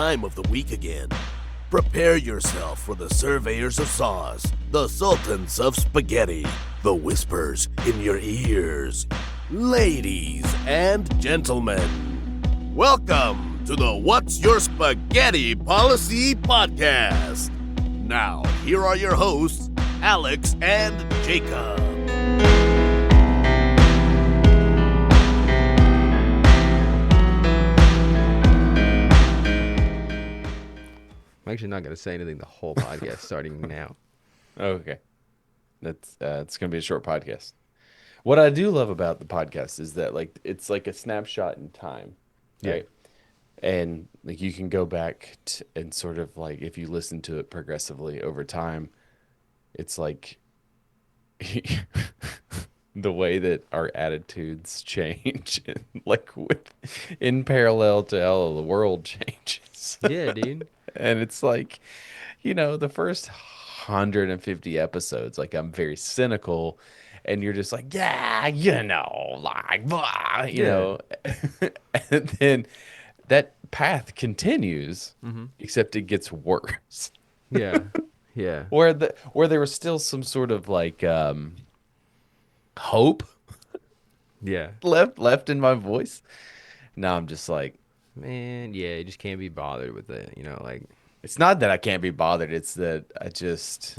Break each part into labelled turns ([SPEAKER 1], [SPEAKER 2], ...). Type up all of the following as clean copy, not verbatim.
[SPEAKER 1] time of the week again. Prepare yourself for the surveyors of sauce, the sultans of spaghetti, the whispers in your ears. Ladies and gentlemen, welcome to the What's Your Spaghetti Policy podcast. Now, here are your hosts, Alex and Jacob.
[SPEAKER 2] I'm actually not going to say anything the whole podcast starting now.
[SPEAKER 3] Okay. That's it's going to be a short podcast. What I do love about the podcast is that it's like a snapshot in time, right? And like you can go back and sort of like if you listen to it progressively over time, it's like the way that our attitudes change and in parallel to how the world changes.
[SPEAKER 2] Yeah, dude.
[SPEAKER 3] And it's like, the first 150 episodes, like I'm very cynical and you're just like, yeah, blah, and then that path continues, except it gets worse.
[SPEAKER 2] Yeah. Yeah.
[SPEAKER 3] Where there was still some sort of like hope
[SPEAKER 2] Yeah.
[SPEAKER 3] left in my voice. Now I'm just like,
[SPEAKER 2] Man, yeah, you just can't be bothered with it,
[SPEAKER 3] it's not that I can't be bothered, it's that I just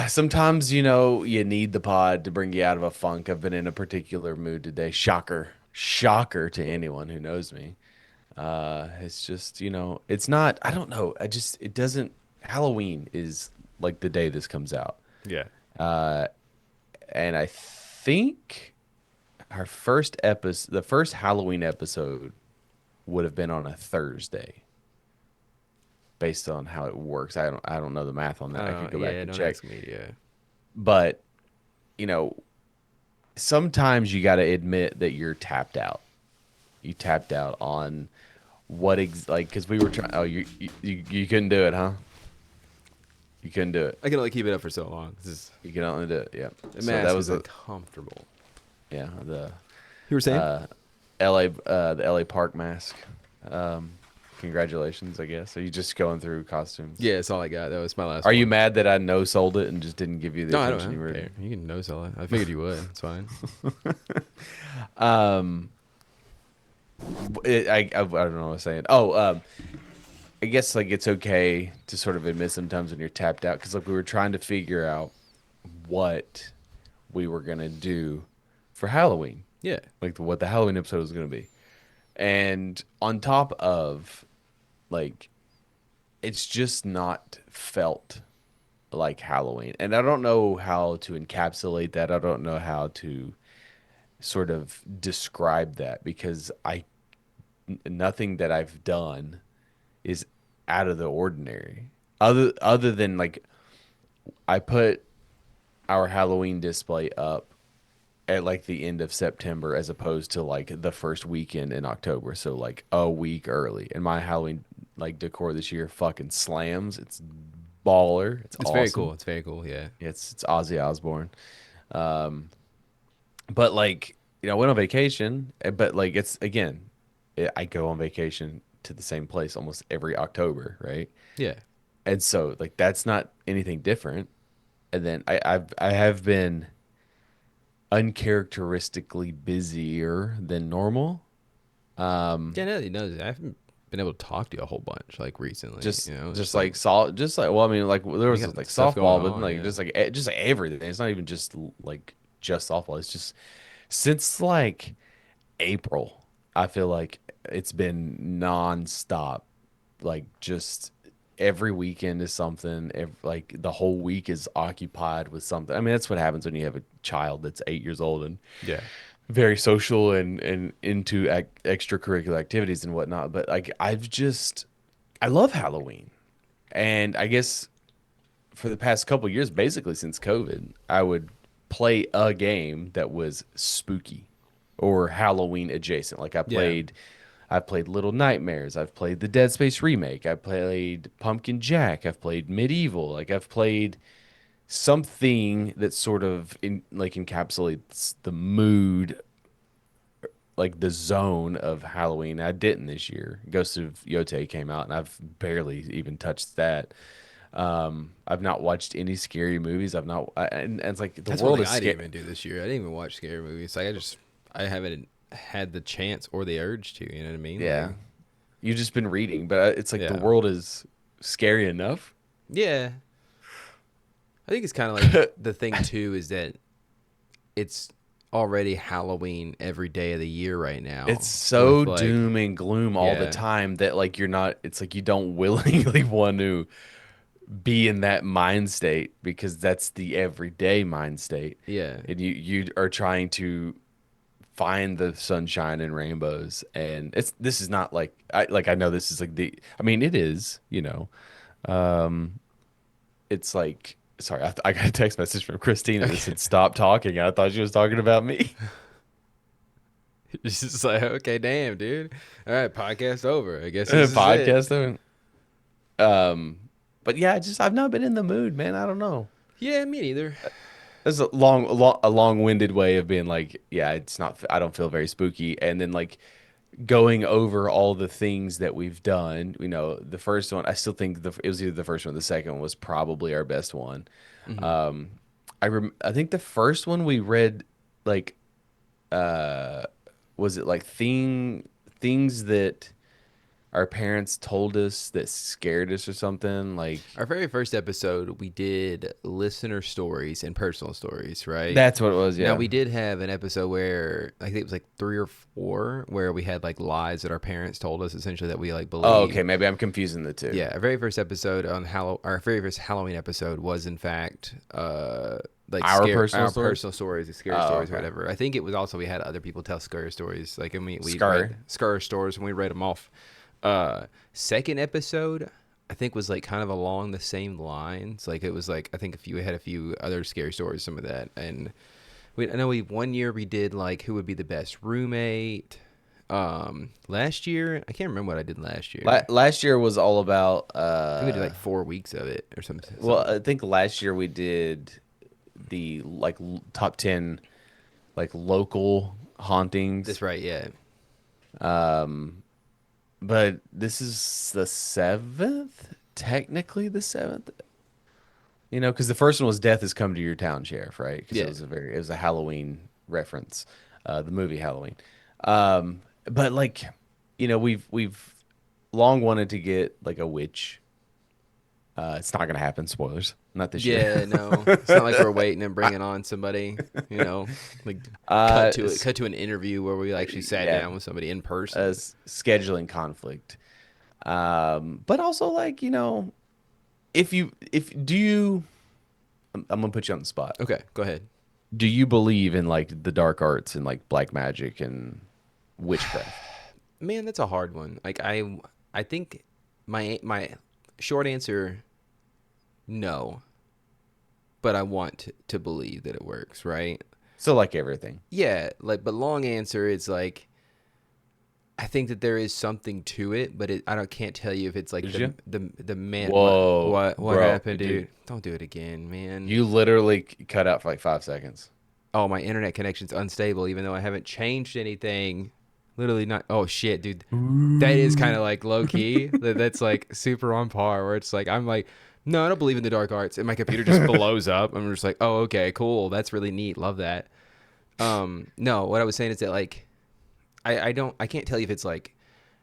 [SPEAKER 3] sometimes, you need the pod to bring you out of a funk. I've been in a particular mood today. Shocker to anyone who knows me. It's just, it's not, I don't know. It doesn't, Halloween is like the day this comes out.
[SPEAKER 2] Yeah.
[SPEAKER 3] And I think our first episode, the first Halloween episode would have been on a Thursday based on how it works. I don't know the math on that. I could go back and check.
[SPEAKER 2] Ask me, yeah.
[SPEAKER 3] But, sometimes you got to admit that you're tapped out. You tapped out on because we were trying. Oh, you couldn't do it, huh? You couldn't do it.
[SPEAKER 2] I can only keep it up for so long.
[SPEAKER 3] You can only do it, yeah.
[SPEAKER 2] The
[SPEAKER 3] So
[SPEAKER 2] mask
[SPEAKER 3] that
[SPEAKER 2] was
[SPEAKER 3] was
[SPEAKER 2] uncomfortable.
[SPEAKER 3] yeah,
[SPEAKER 2] You were saying?
[SPEAKER 3] the LA Park mask. Congratulations, I guess. Are you just going through costumes?
[SPEAKER 2] Yeah, that's all I got. That was my last
[SPEAKER 3] Are
[SPEAKER 2] one.
[SPEAKER 3] you mad that I no sold it and just didn't give you the
[SPEAKER 2] No, I
[SPEAKER 3] attention you
[SPEAKER 2] don't
[SPEAKER 3] were?
[SPEAKER 2] care. You can no sell it. I figured you would. It's fine.
[SPEAKER 3] I don't know what I was saying. Oh, I guess it's okay to sort of admit sometimes when you're tapped out because we were trying to figure out what we were gonna do for Halloween.
[SPEAKER 2] Yeah.
[SPEAKER 3] What the Halloween episode was gonna be, and on top of it's just not felt like Halloween, and I don't know how to encapsulate that. I don't know how to sort of describe that because nothing that I've done is out of the ordinary. Other than I put our Halloween display up at the end of September as opposed to the first weekend in October. So a week early. And my Halloween decor this year fucking slams. It's baller. It's awesome.
[SPEAKER 2] very cool. It's very cool, yeah.
[SPEAKER 3] It's Ozzy Osbourne. But I went on vacation, but it's again, I go on vacation to the same place almost every October, right?
[SPEAKER 2] Yeah.
[SPEAKER 3] And so that's not anything different. And then I have been uncharacteristically busier than normal.
[SPEAKER 2] Yeah, no, he knows. I haven't been able to talk to you a whole bunch recently.
[SPEAKER 3] Just
[SPEAKER 2] there was
[SPEAKER 3] softball,
[SPEAKER 2] stuff going
[SPEAKER 3] but
[SPEAKER 2] on,
[SPEAKER 3] just everything. It's not even just softball. It's just since April, I feel like it's been nonstop. Just every weekend is something. The whole week is occupied with something. I mean, that's what happens when you have a child that's 8 years old and
[SPEAKER 2] yeah,
[SPEAKER 3] very social and into extracurricular activities and whatnot. But I love Halloween, and I guess for the past couple years, basically since COVID, I would play a game that was spooky or Halloween adjacent. I've played Little Nightmares. I've played the Dead Space remake. I played Pumpkin Jack. I've played Medieval. I've played something that sort of encapsulates the mood like the zone of Halloween. I didn't this year. Ghost of Yote came out, and I've barely even touched that. I've not watched any scary movies. And it's like the
[SPEAKER 2] That's one
[SPEAKER 3] world
[SPEAKER 2] thing
[SPEAKER 3] is
[SPEAKER 2] I didn't
[SPEAKER 3] scary.
[SPEAKER 2] even do this year. I didn't even watch scary movies. Like I haven't had the chance or the urge to. You know what I mean?
[SPEAKER 3] Yeah,
[SPEAKER 2] Like,
[SPEAKER 3] you've just been reading, but it's like the
[SPEAKER 2] yeah,
[SPEAKER 3] world is scary enough.
[SPEAKER 2] yeah. I think it's kind of like the thing too is that it's already Halloween every day of the year right
[SPEAKER 3] It's
[SPEAKER 2] now.
[SPEAKER 3] so
[SPEAKER 2] With like,
[SPEAKER 3] doom and gloom all the
[SPEAKER 2] yeah,
[SPEAKER 3] time that like you're not. It's like you don't willingly want to be in that mind state because that's the everyday mind state,
[SPEAKER 2] yeah.
[SPEAKER 3] and you are trying to find the sunshine and rainbows. And this is not like I know this is like the I mean it is, um it's like sorry, I got a text message from Christina that
[SPEAKER 2] Okay.
[SPEAKER 3] said stop talking. I thought she was talking about me.
[SPEAKER 2] It's just like, okay, damn, dude. All right, podcast over. I guess this is it.
[SPEAKER 3] Podcast though. um but yeah, just I've not been in the mood, man. I don't know.
[SPEAKER 2] Yeah, me neither.
[SPEAKER 3] That's a long-winded way of being like, yeah, it's not. I don't feel very spooky, and then like going over all the things that we've done. The first one, I still think it was either the first one, or the second one was probably our best one.
[SPEAKER 2] Hmm.
[SPEAKER 3] Um, I think the first one we read like uh was it like things that our parents told us that scared us or something like
[SPEAKER 2] Our very first episode, we did listener stories and personal stories, right?
[SPEAKER 3] that's what it was.
[SPEAKER 2] Now
[SPEAKER 3] Yeah.
[SPEAKER 2] we did have an episode where I think it was like three or four where we had like lies that our parents told us essentially that we like
[SPEAKER 3] Oh, okay.
[SPEAKER 2] believed.
[SPEAKER 3] Maybe I'm confusing the two.
[SPEAKER 2] Yeah, our very first episode on our very first Halloween episode was in fact like
[SPEAKER 3] Our
[SPEAKER 2] scare
[SPEAKER 3] personal
[SPEAKER 2] our
[SPEAKER 3] stories.
[SPEAKER 2] personal stories, the scary
[SPEAKER 3] Oh,
[SPEAKER 2] stories or
[SPEAKER 3] okay.
[SPEAKER 2] whatever. I think it was also we had other people tell scary stories like and we
[SPEAKER 3] Scar.
[SPEAKER 2] read scary stories and we read them off. Second episode I think was like kind of along the same lines. Like it was like I think we had a few other scary stories, some of that, and I know one year we did like who would be the best roommate. Last year I can't remember what I did last year.
[SPEAKER 3] Last year was all about
[SPEAKER 2] I think we did like 4 weeks of it or something.
[SPEAKER 3] well,
[SPEAKER 2] Something.
[SPEAKER 3] I think last year we did the like top 10 like local hauntings.
[SPEAKER 2] That's right. Yeah.
[SPEAKER 3] Um but this is the seventh, technically the seventh. Because the first one was Death Has Come to Your Town, Sheriff, right? Because
[SPEAKER 2] Yeah.
[SPEAKER 3] it was a Halloween reference, the movie Halloween. But like, we've long wanted to get like a witch. It's not gonna happen. Spoilers. Not this year.
[SPEAKER 2] Yeah. No, it's not like we're waiting and bringing on somebody. Like
[SPEAKER 3] Uh,
[SPEAKER 2] cut to an interview where we actually sat
[SPEAKER 3] yeah,
[SPEAKER 2] down with somebody in person.
[SPEAKER 3] scheduling conflict. But also like, if do you, I'm gonna put you on the spot.
[SPEAKER 2] Okay, go ahead.
[SPEAKER 3] Do you believe in like the dark arts and like black magic and witchcraft?
[SPEAKER 2] Man, that's a hard one. Like I think my short answer, no, but I want to believe that it works, right?
[SPEAKER 3] So like everything.
[SPEAKER 2] Yeah, like but long answer is like I think that there is something to it, but can't tell you if it's like
[SPEAKER 3] Did you?
[SPEAKER 2] the man.
[SPEAKER 3] Whoa,
[SPEAKER 2] What
[SPEAKER 3] bro,
[SPEAKER 2] happened, dude? Don't do it again, man.
[SPEAKER 3] You literally cut out for like 5 seconds.
[SPEAKER 2] Oh, my internet connection's unstable, even though I haven't changed anything. Literally not. Oh shit, dude. That is kind of like low key. That's like super on par. Where it's like I'm like, no, I don't believe in the dark arts, and my computer just blows up. I'm just like, oh, okay, cool. That's really neat. Love that. No, what I was saying is that like, I can't tell you if it's like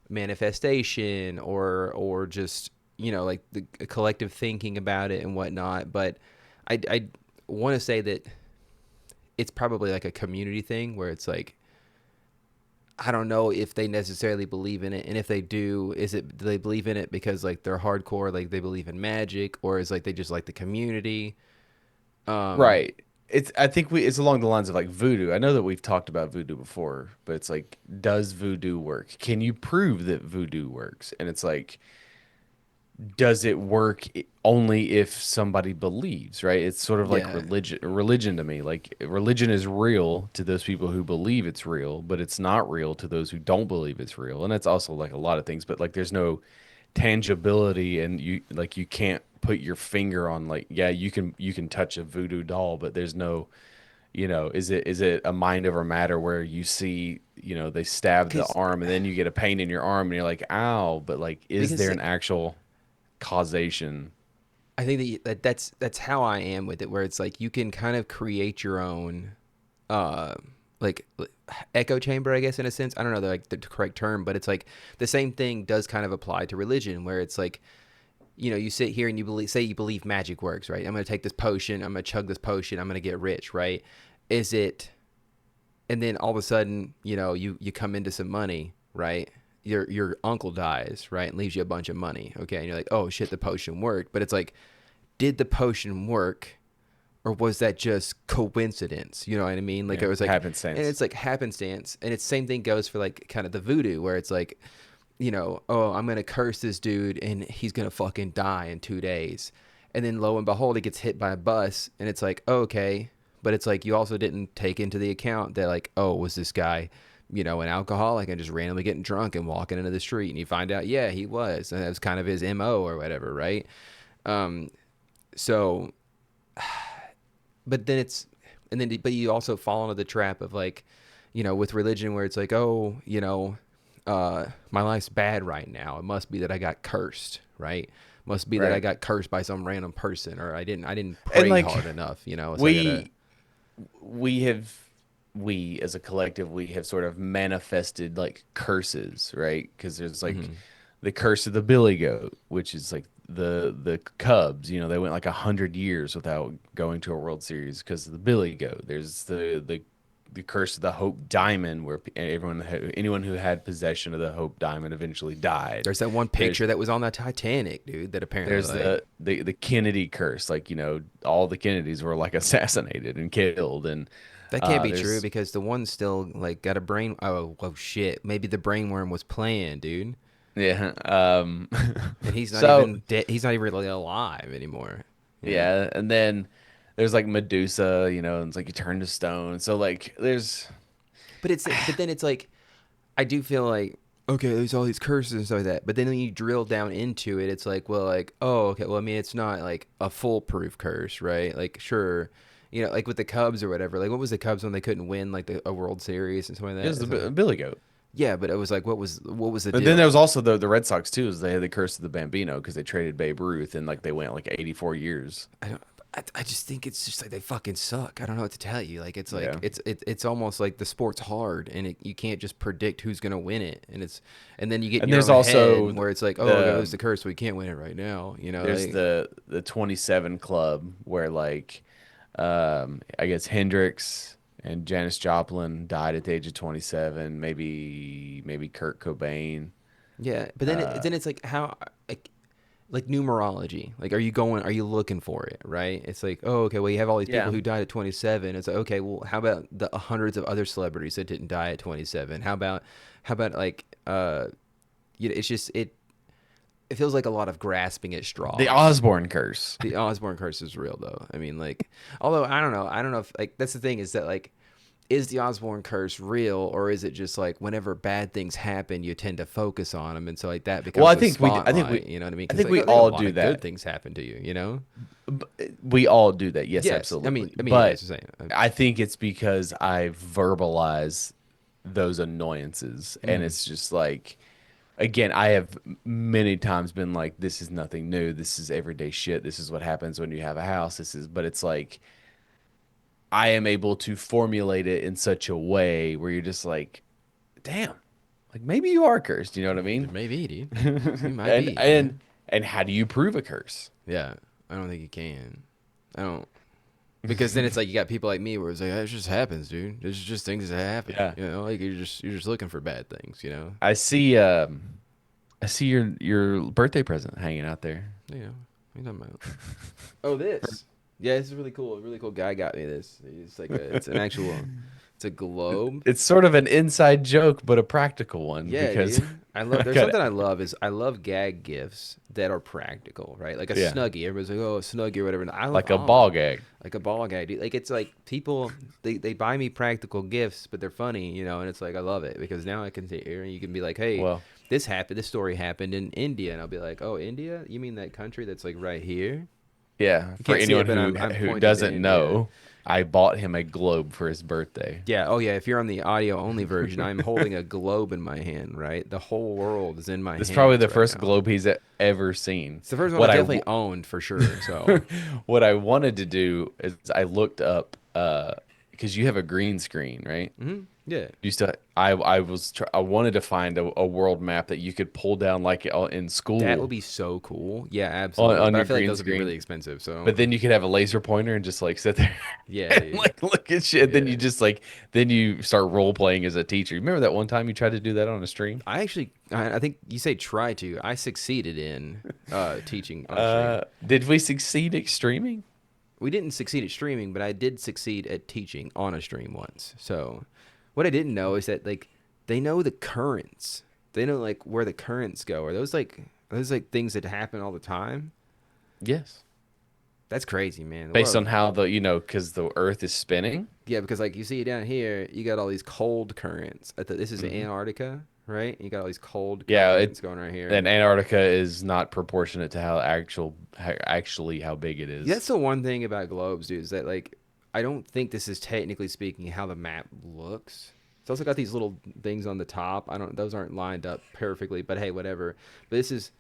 [SPEAKER 2] manifestation or just like the collective thinking about it and whatnot. But I want to say that it's probably like a community thing where it's like I don't know if they necessarily believe in it, and if they do they believe in it because like they're hardcore, like they believe in magic, or is like they just like the community.
[SPEAKER 3] Right. I think it's along the lines of like voodoo. I know that we've talked about voodoo before, but it's like, does voodoo work? Can you prove that voodoo works? And it's like, does it work only if somebody believes, right? It's sort of like
[SPEAKER 2] Yeah,
[SPEAKER 3] religion to me. Like religion is real to those people who believe it's real, but it's not real to those who don't believe it's real. And that's also like a lot of things, but like there's no tangibility, and you can't put your finger on like, yeah, you can touch a voodoo doll, but there's no You know, is it a mind over matter where you see, they stab the
[SPEAKER 2] Because
[SPEAKER 3] arm and then you get a pain in your arm and you're like, ow, but like, is
[SPEAKER 2] because
[SPEAKER 3] there an actual causation?
[SPEAKER 2] I think that's how I am with it, where it's like you can kind of create your own uh like echo chamber, I guess, in a sense. I don't know the correct term, but it's like the same thing does kind of apply to religion, where it's like, you sit here and you believe magic works, right? I'm going to take this potion, I'm going to chug this potion, I'm going to get rich, right? Is it, and then all of a sudden, you come into some money, right? Your uncle dies, right? And leaves you a bunch of money. Okay. And you're like, oh shit, the potion worked. But it's like, did the potion work, or was that just coincidence? You know what I mean? Like
[SPEAKER 3] Yeah,
[SPEAKER 2] it was like, and
[SPEAKER 3] happenstance.
[SPEAKER 2] it's like happenstance. And it's same thing goes for like kind of the voodoo, where it's like, oh, I'm going to curse this dude and he's going to fucking die in 2 days. And then lo and behold, he gets hit by a bus, and it's like, oh, okay. But it's like, you also didn't take into the account that like, oh, was this guy, an alcoholic and just randomly getting drunk and walking into the street, and you find out, yeah, he was. And that was kind of his MO or whatever. Right. So, but then but you also fall into the trap of like, with religion, where it's like, oh, my life's bad right now. It must be that I got cursed, right? Must be that I
[SPEAKER 3] Right.
[SPEAKER 2] got cursed by some random person, or I didn't
[SPEAKER 3] And
[SPEAKER 2] pray
[SPEAKER 3] like
[SPEAKER 2] hard enough, So I gotta.
[SPEAKER 3] we we have we as a collective we have sort of manifested like curses, right? Because there's like
[SPEAKER 2] Mhm.
[SPEAKER 3] the curse of the billy goat, which is like the Cubs. They went like 100 years without going to a World Series because of the billy goat. There's the curse of the Hope Diamond, where anyone who had possession of the Hope Diamond eventually died.
[SPEAKER 2] There's that one
[SPEAKER 3] There's
[SPEAKER 2] picture that was on the Titanic, dude. That apparently
[SPEAKER 3] there's
[SPEAKER 2] like
[SPEAKER 3] the Kennedy curse, like all the Kennedys were like assassinated and killed, and
[SPEAKER 2] that can't be true,
[SPEAKER 3] there's
[SPEAKER 2] because the one still like got a brain. Oh shit! Maybe the brain worm was playing, dude.
[SPEAKER 3] yeah,
[SPEAKER 2] And he's not
[SPEAKER 3] so
[SPEAKER 2] even dead. He's not even really alive anymore. You know.
[SPEAKER 3] yeah, and then there's like Medusa, and it's like you turn to stone. So like there's
[SPEAKER 2] But then it's like, I do feel like, okay, there's all these curses and stuff like that. But then when you drill down into it, it's like, well, like, oh, okay, well, I mean, it's not like a foolproof curse, right? Like, sure, like with the Cubs or whatever. Like, what was the Cubs when they couldn't win like a World Series and something like
[SPEAKER 3] there's
[SPEAKER 2] that?
[SPEAKER 3] the
[SPEAKER 2] It's like,
[SPEAKER 3] Billy Goat.
[SPEAKER 2] yeah, but it was like, what was the
[SPEAKER 3] But then there
[SPEAKER 2] deal?
[SPEAKER 3] was also the Red Sox too, is they had the curse of the Bambino because they traded Babe Ruth and like they went like 84 years.
[SPEAKER 2] I don't. I just think it's just like they fucking suck. I don't know what to tell you. Like it's like
[SPEAKER 3] Yeah.
[SPEAKER 2] it's almost like the sport's hard, and you can't just predict who's gonna win it, and then you get in
[SPEAKER 3] And
[SPEAKER 2] your
[SPEAKER 3] there's
[SPEAKER 2] own
[SPEAKER 3] also
[SPEAKER 2] head where it's like, oh, okay,
[SPEAKER 3] the
[SPEAKER 2] there's the curse, we can't win it right now.
[SPEAKER 3] there's
[SPEAKER 2] Like,
[SPEAKER 3] the 27 club where like I guess Hendrix and Janis Joplin died at the age of 27, maybe Kurt Cobain.
[SPEAKER 2] yeah, but then it's like, how, like numerology. Like, are you looking for it, right? It's like, oh, okay, well, you have all these people
[SPEAKER 3] Yeah.
[SPEAKER 2] who died at 27. It's like, okay, well, how about the hundreds of other celebrities that didn't die at 27? How about like, it's just it feels like a lot of grasping at
[SPEAKER 3] The
[SPEAKER 2] straws.
[SPEAKER 3] Osborne curse.
[SPEAKER 2] The Osborne curse is real, though. I mean, like, although I don't know if, like, that's the thing, is that like, is the Osborne curse real, or is it just like whenever bad things happen, you tend to focus on them, and so like that
[SPEAKER 3] Well,
[SPEAKER 2] becomes the spotlight. You know what I mean?
[SPEAKER 3] I
[SPEAKER 2] Because
[SPEAKER 3] think
[SPEAKER 2] like,
[SPEAKER 3] we
[SPEAKER 2] oh, they have a
[SPEAKER 3] all
[SPEAKER 2] lot
[SPEAKER 3] do
[SPEAKER 2] of good
[SPEAKER 3] that.
[SPEAKER 2] things happen to you. You know?
[SPEAKER 3] We all do that. Yes,
[SPEAKER 2] Yes. I
[SPEAKER 3] absolutely.
[SPEAKER 2] mean, yeah,
[SPEAKER 3] But
[SPEAKER 2] that's what I'm saying.
[SPEAKER 3] I think it's because I verbalize those annoyances. And
[SPEAKER 2] Mm.
[SPEAKER 3] it's just like, again, I have many times been like, this is nothing new. This is everyday shit. This is what happens when you have a house. But it's like, I am able to formulate it in such a way where you're just like, damn, like maybe you are cursed. You know what I mean?
[SPEAKER 2] Maybe, dude. You might
[SPEAKER 3] And,
[SPEAKER 2] be. Yeah.
[SPEAKER 3] and how do you prove a curse?
[SPEAKER 2] Yeah. I don't think you can. I don't. Because then it's like you got people like me where it's like, it just happens, dude. There's just things that happen.
[SPEAKER 3] Yeah.
[SPEAKER 2] Like you're just looking for bad things.
[SPEAKER 3] I see your birthday present hanging out there.
[SPEAKER 2] What are you talking about? Oh, this. Yeah, this is really cool. A really cool guy got me this. It's an actual, it's a globe.
[SPEAKER 3] It's sort of an inside joke, but a practical one
[SPEAKER 2] Yeah,
[SPEAKER 3] because
[SPEAKER 2] dude. There's
[SPEAKER 3] got
[SPEAKER 2] something I love, is I love gag gifts that are practical, right? Like a
[SPEAKER 3] yeah,
[SPEAKER 2] Snuggie. Everybody's like, oh, a Snuggie or whatever. And I love
[SPEAKER 3] like a
[SPEAKER 2] all
[SPEAKER 3] ball gag.
[SPEAKER 2] like a ball gag, dude. Like, it's like people, they buy me practical gifts, but they're funny, and it's like, I love it, because now I can sit here and you can be like, hey,
[SPEAKER 3] Well,
[SPEAKER 2] this story happened in India, and I'll be like, oh, India? You mean that country that's like right here?
[SPEAKER 3] Yeah,
[SPEAKER 2] You
[SPEAKER 3] for
[SPEAKER 2] can't see it,
[SPEAKER 3] anyone
[SPEAKER 2] but
[SPEAKER 3] who
[SPEAKER 2] I'm
[SPEAKER 3] who
[SPEAKER 2] pointing
[SPEAKER 3] doesn't
[SPEAKER 2] in. Yeah.
[SPEAKER 3] know, I bought him a globe for his birthday.
[SPEAKER 2] Yeah. Oh, yeah. If you're on the audio only version, I'm holding a globe in my hand, right? The whole world is in my
[SPEAKER 3] This is probably
[SPEAKER 2] hands
[SPEAKER 3] the
[SPEAKER 2] right
[SPEAKER 3] first
[SPEAKER 2] now.
[SPEAKER 3] globe he's ever seen.
[SPEAKER 2] It's the first one I
[SPEAKER 3] What I
[SPEAKER 2] definitely owned for sure. So,
[SPEAKER 3] what I wanted to do is I looked up because you have a green screen, right?
[SPEAKER 2] yeah.
[SPEAKER 3] Used to I wanted to find a world map that you could pull down like in
[SPEAKER 2] That would
[SPEAKER 3] school
[SPEAKER 2] be so cool. Yeah, absolutely.
[SPEAKER 3] on
[SPEAKER 2] But I
[SPEAKER 3] your
[SPEAKER 2] feel like
[SPEAKER 3] green
[SPEAKER 2] those would be really
[SPEAKER 3] screen.
[SPEAKER 2] expensive. So,
[SPEAKER 3] But then you could have a laser pointer and just like sit there
[SPEAKER 2] yeah,
[SPEAKER 3] and
[SPEAKER 2] dude.
[SPEAKER 3] like look at shit. Then
[SPEAKER 2] Yeah.
[SPEAKER 3] you just like then you start role playing as a teacher. Remember that one time you tried to do that on a stream?
[SPEAKER 2] I actually, I think you say try to. I succeeded in teaching on a stream.
[SPEAKER 3] Did we succeed at streaming?
[SPEAKER 2] We didn't succeed at streaming, but I did succeed at teaching on a stream once. So, what I didn't know is that like they know the currents. They know like where the currents go. Are those like things that happen all the time?
[SPEAKER 3] Yes.
[SPEAKER 2] That's crazy, man.
[SPEAKER 3] Based
[SPEAKER 2] Whoa.
[SPEAKER 3] on how because the Earth is spinning.
[SPEAKER 2] Yeah, because like you see down here, you got all these cold currents. This is
[SPEAKER 3] Mhm.
[SPEAKER 2] Antarctica, right? You got all these cold
[SPEAKER 3] Yeah,
[SPEAKER 2] currents going right here.
[SPEAKER 3] and Antarctica is not proportionate to actually how big it
[SPEAKER 2] Yeah, that's
[SPEAKER 3] is.
[SPEAKER 2] the one thing about globes, dude, is that like I don't think this is technically speaking how the map looks. It's also got these little things on the top. I don't those aren't lined up perfectly, but hey, whatever. But this is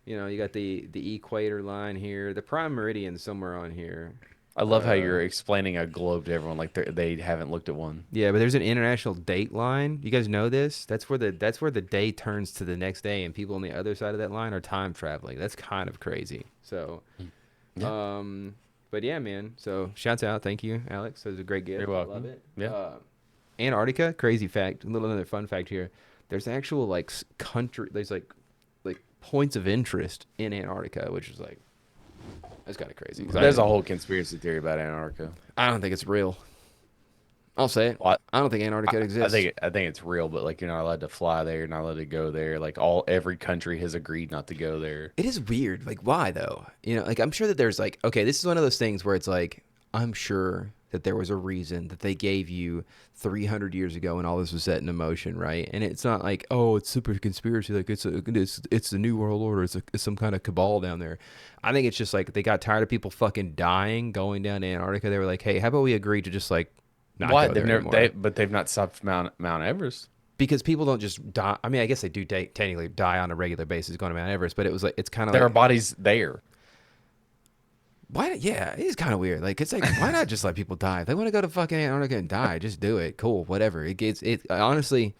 [SPEAKER 2] you got the equator line here, the prime meridian somewhere on here.
[SPEAKER 3] I love how
[SPEAKER 2] Uh
[SPEAKER 3] you're explaining a globe to everyone like they haven't looked at one.
[SPEAKER 2] yeah, but there's an international date line. You guys know this? That's where the day turns to the next day and people on the other side of that line are time traveling. That's kind of crazy. So
[SPEAKER 3] Yeah,
[SPEAKER 2] but yeah, man. So shouts out, thank you, Alex. That was a great gift.
[SPEAKER 3] you're
[SPEAKER 2] I love
[SPEAKER 3] welcome.
[SPEAKER 2] it.
[SPEAKER 3] Yeah.
[SPEAKER 2] Antarctica, crazy fact. A little another fun fact here. There's actual like country. There's like points of interest in Antarctica, which is like that's kind of crazy. 'Cause
[SPEAKER 3] There's a whole conspiracy theory about Antarctica.
[SPEAKER 2] I don't think it's real. I'll say it.
[SPEAKER 3] What?
[SPEAKER 2] I don't think Antarctica exists.
[SPEAKER 3] I think it's real, but like you're not allowed to fly there, you're not allowed to go there. Like every country has agreed not to go there.
[SPEAKER 2] It is weird. Like, why though? Like I'm sure that there's like, okay, this is one of those things where it's like, I'm sure that there was a reason that they gave you 300 years ago when all this was set in motion, right? And it's not like, oh, it's super conspiracy. Like it's the new world order. It's some kind of cabal down there. I think it's just like they got tired of people fucking dying going down to Antarctica. They were like, hey, how about we agree to just like not
[SPEAKER 3] What?
[SPEAKER 2] go
[SPEAKER 3] They've
[SPEAKER 2] there
[SPEAKER 3] never
[SPEAKER 2] anymore?
[SPEAKER 3] but they've not stopped Mount Everest.
[SPEAKER 2] Because people don't just die. I mean, I guess they do technically die on a regular basis going to Mount Everest, but it was like it's kind of
[SPEAKER 3] There are
[SPEAKER 2] like
[SPEAKER 3] bodies there.
[SPEAKER 2] why? Yeah, it is kind of weird. Like it's like why not just let people die? If they want to go to fucking Antarctica and die, just do it. Cool, whatever. It gets it. Honestly,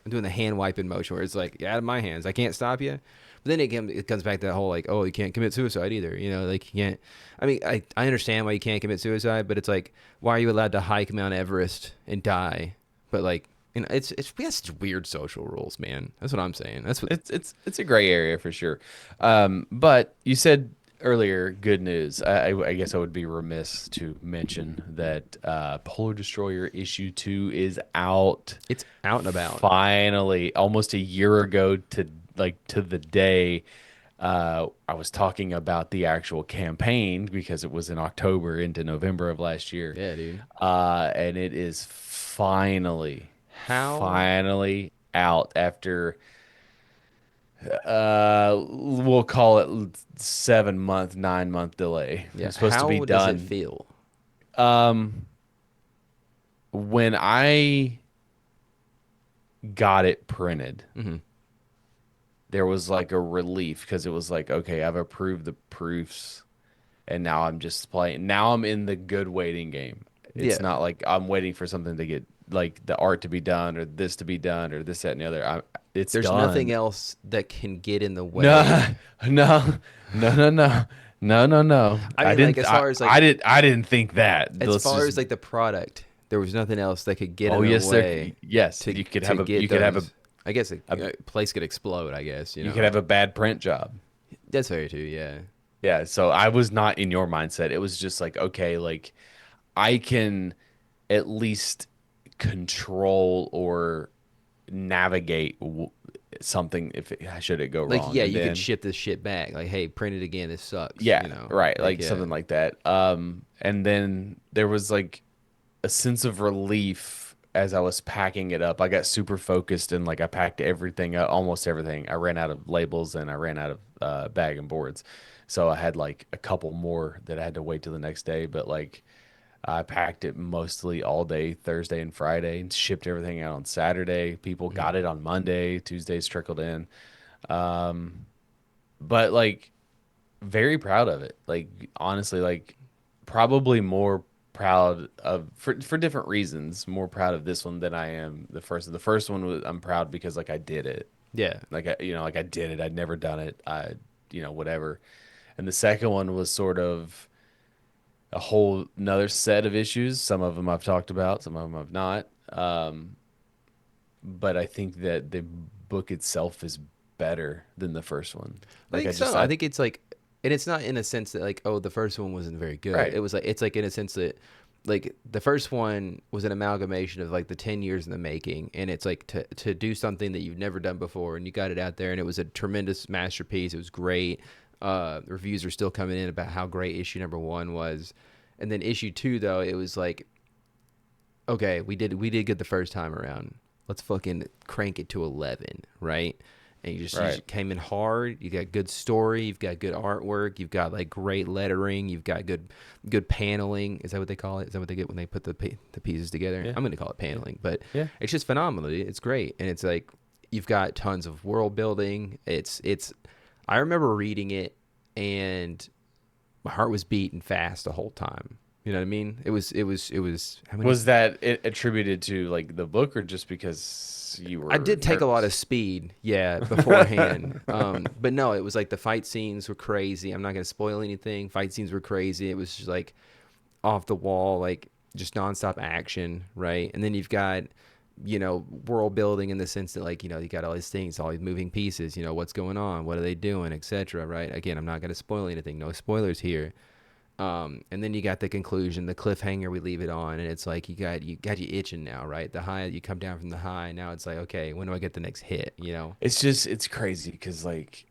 [SPEAKER 2] I'm doing the hand wiping motion where it's like out of my hands. I can't stop you. But then it comes back to that whole like, oh, you can't commit suicide either. Like you can't. I mean, I understand why you can't commit suicide, but it's like, why are you allowed to hike Mount Everest and die? But like, it's we have such weird social rules, man. That's what I'm saying. That's what.
[SPEAKER 3] It's a gray area for sure. But you said earlier, good news. I guess I would be remiss to mention that Polar Destroyer issue 2 is out.
[SPEAKER 2] It's out and about.
[SPEAKER 3] Finally, almost a year ago to the day. I was talking about the actual campaign because it was in October into November of last year.
[SPEAKER 2] Yeah, dude.
[SPEAKER 3] And it is
[SPEAKER 2] How?
[SPEAKER 3] finally out after we'll call it 7 month, 9 month delay.
[SPEAKER 2] Yeah.
[SPEAKER 3] It's supposed to
[SPEAKER 2] How
[SPEAKER 3] be
[SPEAKER 2] does it
[SPEAKER 3] done.
[SPEAKER 2] feel?
[SPEAKER 3] When I got it printed,
[SPEAKER 2] Mm-hmm.
[SPEAKER 3] there was like a relief because it was like, okay, I've approved the proofs and now I'm just playing. Now I'm in the good waiting game. It's
[SPEAKER 2] Yeah.
[SPEAKER 3] not like I'm waiting for something to get like the art to be done or this to be done or this, that, and the other. It's
[SPEAKER 2] There's
[SPEAKER 3] done.
[SPEAKER 2] nothing else that can get in the way.
[SPEAKER 3] No, no, no.
[SPEAKER 2] I mean,
[SPEAKER 3] didn't.
[SPEAKER 2] like, as far as, like-
[SPEAKER 3] I didn't think that.
[SPEAKER 2] As
[SPEAKER 3] Let's
[SPEAKER 2] far
[SPEAKER 3] just-
[SPEAKER 2] as like the product, there was nothing else that could get
[SPEAKER 3] oh
[SPEAKER 2] in
[SPEAKER 3] yes,
[SPEAKER 2] the
[SPEAKER 3] there.
[SPEAKER 2] way.
[SPEAKER 3] Yes,
[SPEAKER 2] to-
[SPEAKER 3] you could
[SPEAKER 2] to
[SPEAKER 3] have a.
[SPEAKER 2] get
[SPEAKER 3] You could have a.
[SPEAKER 2] those- I guess a place could explode. I guess
[SPEAKER 3] You could have a bad print job.
[SPEAKER 2] That's very true. Yeah.
[SPEAKER 3] Yeah. So I was not in your mindset. It was just like, okay, like I can at least control or navigate something if should it go
[SPEAKER 2] Like
[SPEAKER 3] wrong.
[SPEAKER 2] yeah,
[SPEAKER 3] And
[SPEAKER 2] you
[SPEAKER 3] then-
[SPEAKER 2] could ship this shit back. Like hey, print it again. This sucks.
[SPEAKER 3] Yeah, right.
[SPEAKER 2] Like,
[SPEAKER 3] Like something like that. And then there was like a sense of relief as I was packing it up. I got super focused and like I packed everything up, almost everything. I ran out of labels and I ran out of bag and boards. So I had like a couple more that I had to wait till the next day, but like I packed it mostly all day Thursday and Friday and shipped everything out on Saturday. People got it on Monday, Tuesdays trickled in. Um, but like very proud of it. Like honestly, like probably more proud of for different reasons, more proud of this one than I am the first. The first one was I'm proud because like I did it.
[SPEAKER 2] Yeah.
[SPEAKER 3] Like like I did it. I'd never done it. Whatever. And the second one was sort of a whole another set of issues. Some of them I've talked about, some of them I've not. But I think that the book itself is better than the first one.
[SPEAKER 2] I
[SPEAKER 3] Like
[SPEAKER 2] think
[SPEAKER 3] I just
[SPEAKER 2] so. I
[SPEAKER 3] I
[SPEAKER 2] think it's like, and it's not in a sense that like, oh, the first one wasn't very good.
[SPEAKER 3] right.
[SPEAKER 2] It was like, it's like in a sense that, like, the first one was an amalgamation of like the 10 years in the making, and it's like to do something that you've never done before, and you got it out there, and it was a tremendous masterpiece. It was great. Reviews are still coming in about how great issue number one was, and then issue two though, it was like, okay, we did good the first time around. Let's fucking crank it to 11, right? And you
[SPEAKER 3] Right.
[SPEAKER 2] just came in hard. You got good story. You've got good artwork. You've got like great lettering. You've got good paneling. Is that what they call it? Is that what they get when they put the pieces together?
[SPEAKER 3] Yeah.
[SPEAKER 2] I'm gonna call it paneling, but
[SPEAKER 3] Yeah.
[SPEAKER 2] it's just phenomenal. It's great, and it's like you've got tons of world building. It's. I remember reading it, and my heart was beating fast the whole time. You know what I mean? It was how many.
[SPEAKER 3] Was that it attributed to like the book or just because you
[SPEAKER 2] I
[SPEAKER 3] were
[SPEAKER 2] did take a lot of
[SPEAKER 3] nervous?
[SPEAKER 2] speed, yeah, beforehand. But no, it was like the fight scenes were crazy. I'm not gonna spoil anything. Fight scenes were crazy. It was just like off the wall, like just nonstop action, right? And then you've got, world building in the sense that like, you got all these things, all these moving pieces, what's going on, what are they doing, etc. Right? Again, I'm not gonna spoil anything. No spoilers here. And then you got the conclusion, the cliffhanger we leave it on, and it's like you got you itching now, right? The high, you come down from the high, now it's like, okay, when do I get the next hit?
[SPEAKER 3] It's crazy because like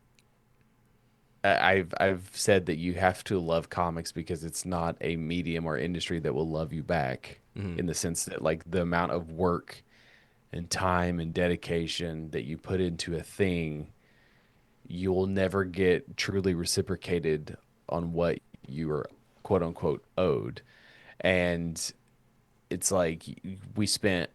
[SPEAKER 3] I've said that you have to love comics because it's not a medium or industry that will love you back
[SPEAKER 2] Hmm.
[SPEAKER 3] in the sense that like the amount of work and time and dedication that you put into a thing, you will never get truly reciprocated on what you are quote unquote owed. And it's like we spent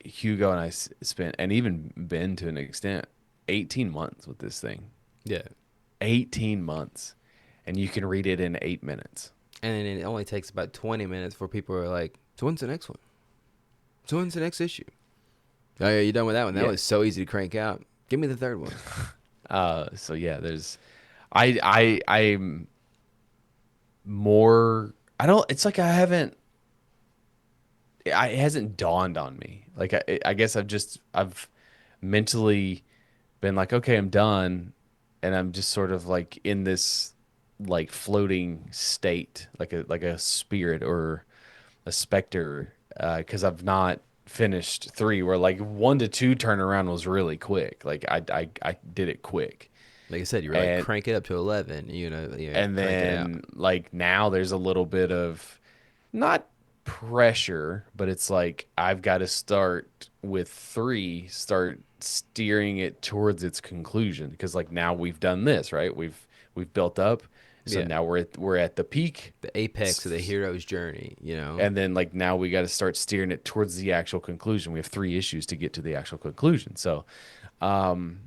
[SPEAKER 3] Hugo and spent, and even Ben to an extent, 18 months with this thing.
[SPEAKER 2] Yeah.
[SPEAKER 3] 18 months. And you can read it in 8 minutes.
[SPEAKER 2] And then it only takes about 20 minutes for people who are like, so when's the next one? So when's the next issue? Oh yeah, you done with that one? That
[SPEAKER 3] Yeah.
[SPEAKER 2] was so easy to crank out. Give me the third one.
[SPEAKER 3] So yeah, I'm more, I don't, it's like it hasn't dawned on me. Like I guess I've mentally been like, okay, I'm done. And I'm just sort of like in this like floating state, like a spirit or a specter, because I've not finished three. Where like 1 to 2 turnaround was really quick. Like I did it quick,
[SPEAKER 2] Like I said, you were like
[SPEAKER 3] and
[SPEAKER 2] crank it up to 11.
[SPEAKER 3] and
[SPEAKER 2] Crank it out.
[SPEAKER 3] then like now there's a little bit of not pressure, but it's like I've got to start with three, start steering it towards its conclusion because like now we've done this, right? We've built up, so
[SPEAKER 2] Yeah.
[SPEAKER 3] now we're at the peak,
[SPEAKER 2] The apex of the hero's journey.
[SPEAKER 3] and then like now we got to start steering it towards the actual conclusion. We have 3 issues to get to the actual conclusion, so um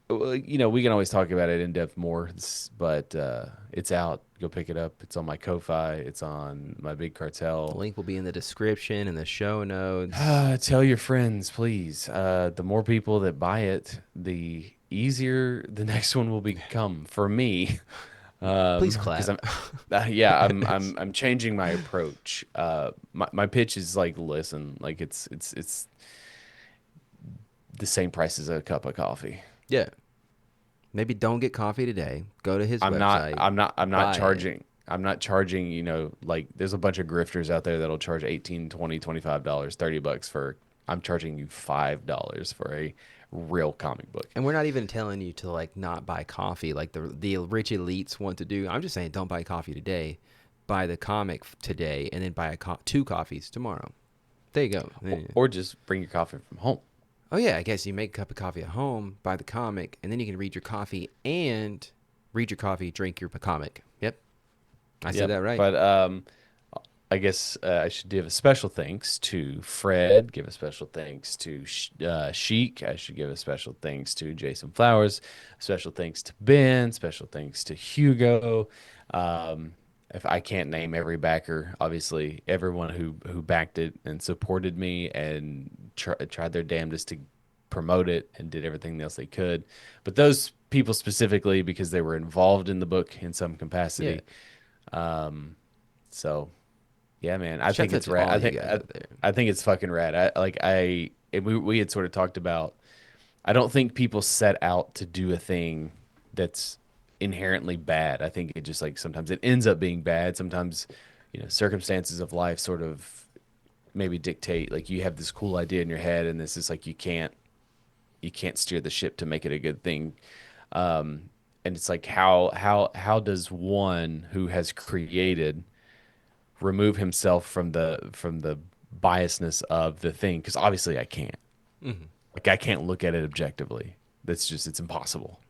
[SPEAKER 3] well, we can always talk about it in depth more, but it's out. Go pick it up. It's on my Ko-Fi. It's on my Big
[SPEAKER 2] The
[SPEAKER 3] Cartel.
[SPEAKER 2] link will be in the description and the show notes.
[SPEAKER 3] Tell your friends, please. The more people that buy it, the easier the next one will become for me.
[SPEAKER 2] Please clap.
[SPEAKER 3] Because yeah, I'm changing my approach. My pitch is like, listen, like it's the same price as a cup of coffee.
[SPEAKER 2] Yeah. Maybe don't get coffee today. Go to his website.
[SPEAKER 3] I'm not
[SPEAKER 2] buy it.
[SPEAKER 3] charging. I'm not charging, like there's a bunch of grifters out there that'll charge 18, 20, $25, $30 for, I'm charging you $5 for a real comic book.
[SPEAKER 2] And we're not even telling you to like not buy coffee like the rich elites want to do. I'm just saying don't buy coffee today. Buy the comic today and then buy 2 coffees tomorrow. There you go.
[SPEAKER 3] Or just bring your coffee from home.
[SPEAKER 2] Oh yeah, I guess you make a cup of coffee at home, buy the comic, and then you can read your coffee and Read your coffee, drink your comic. Yep. I said
[SPEAKER 3] Yep.
[SPEAKER 2] that right.
[SPEAKER 3] But I guess I should give a special thanks to Fred, give a special thanks to Sheik. I should give a special thanks to Jason Flowers, special thanks to Ben, special thanks to Hugo. If I can't name every backer, obviously everyone who backed it and supported me and tried their damnedest to promote it and did everything else they could. But those people specifically because they were involved in the book in some capacity. So yeah, man, I think
[SPEAKER 2] Shout out
[SPEAKER 3] it's
[SPEAKER 2] to
[SPEAKER 3] rad.
[SPEAKER 2] all you guys out there.
[SPEAKER 3] I think it's fucking rad. We had sort of talked about. I don't think people set out to do a thing that's inherently bad. I think it just like sometimes it ends up being bad. Sometimes, circumstances of life sort of maybe dictate. Like you have this cool idea in your head, and this is like you can't steer the ship to make it a good thing. And it's like how does one who has created remove himself from the biasness of the thing? Because obviously I can't. Like I can't look at it objectively. It's impossible.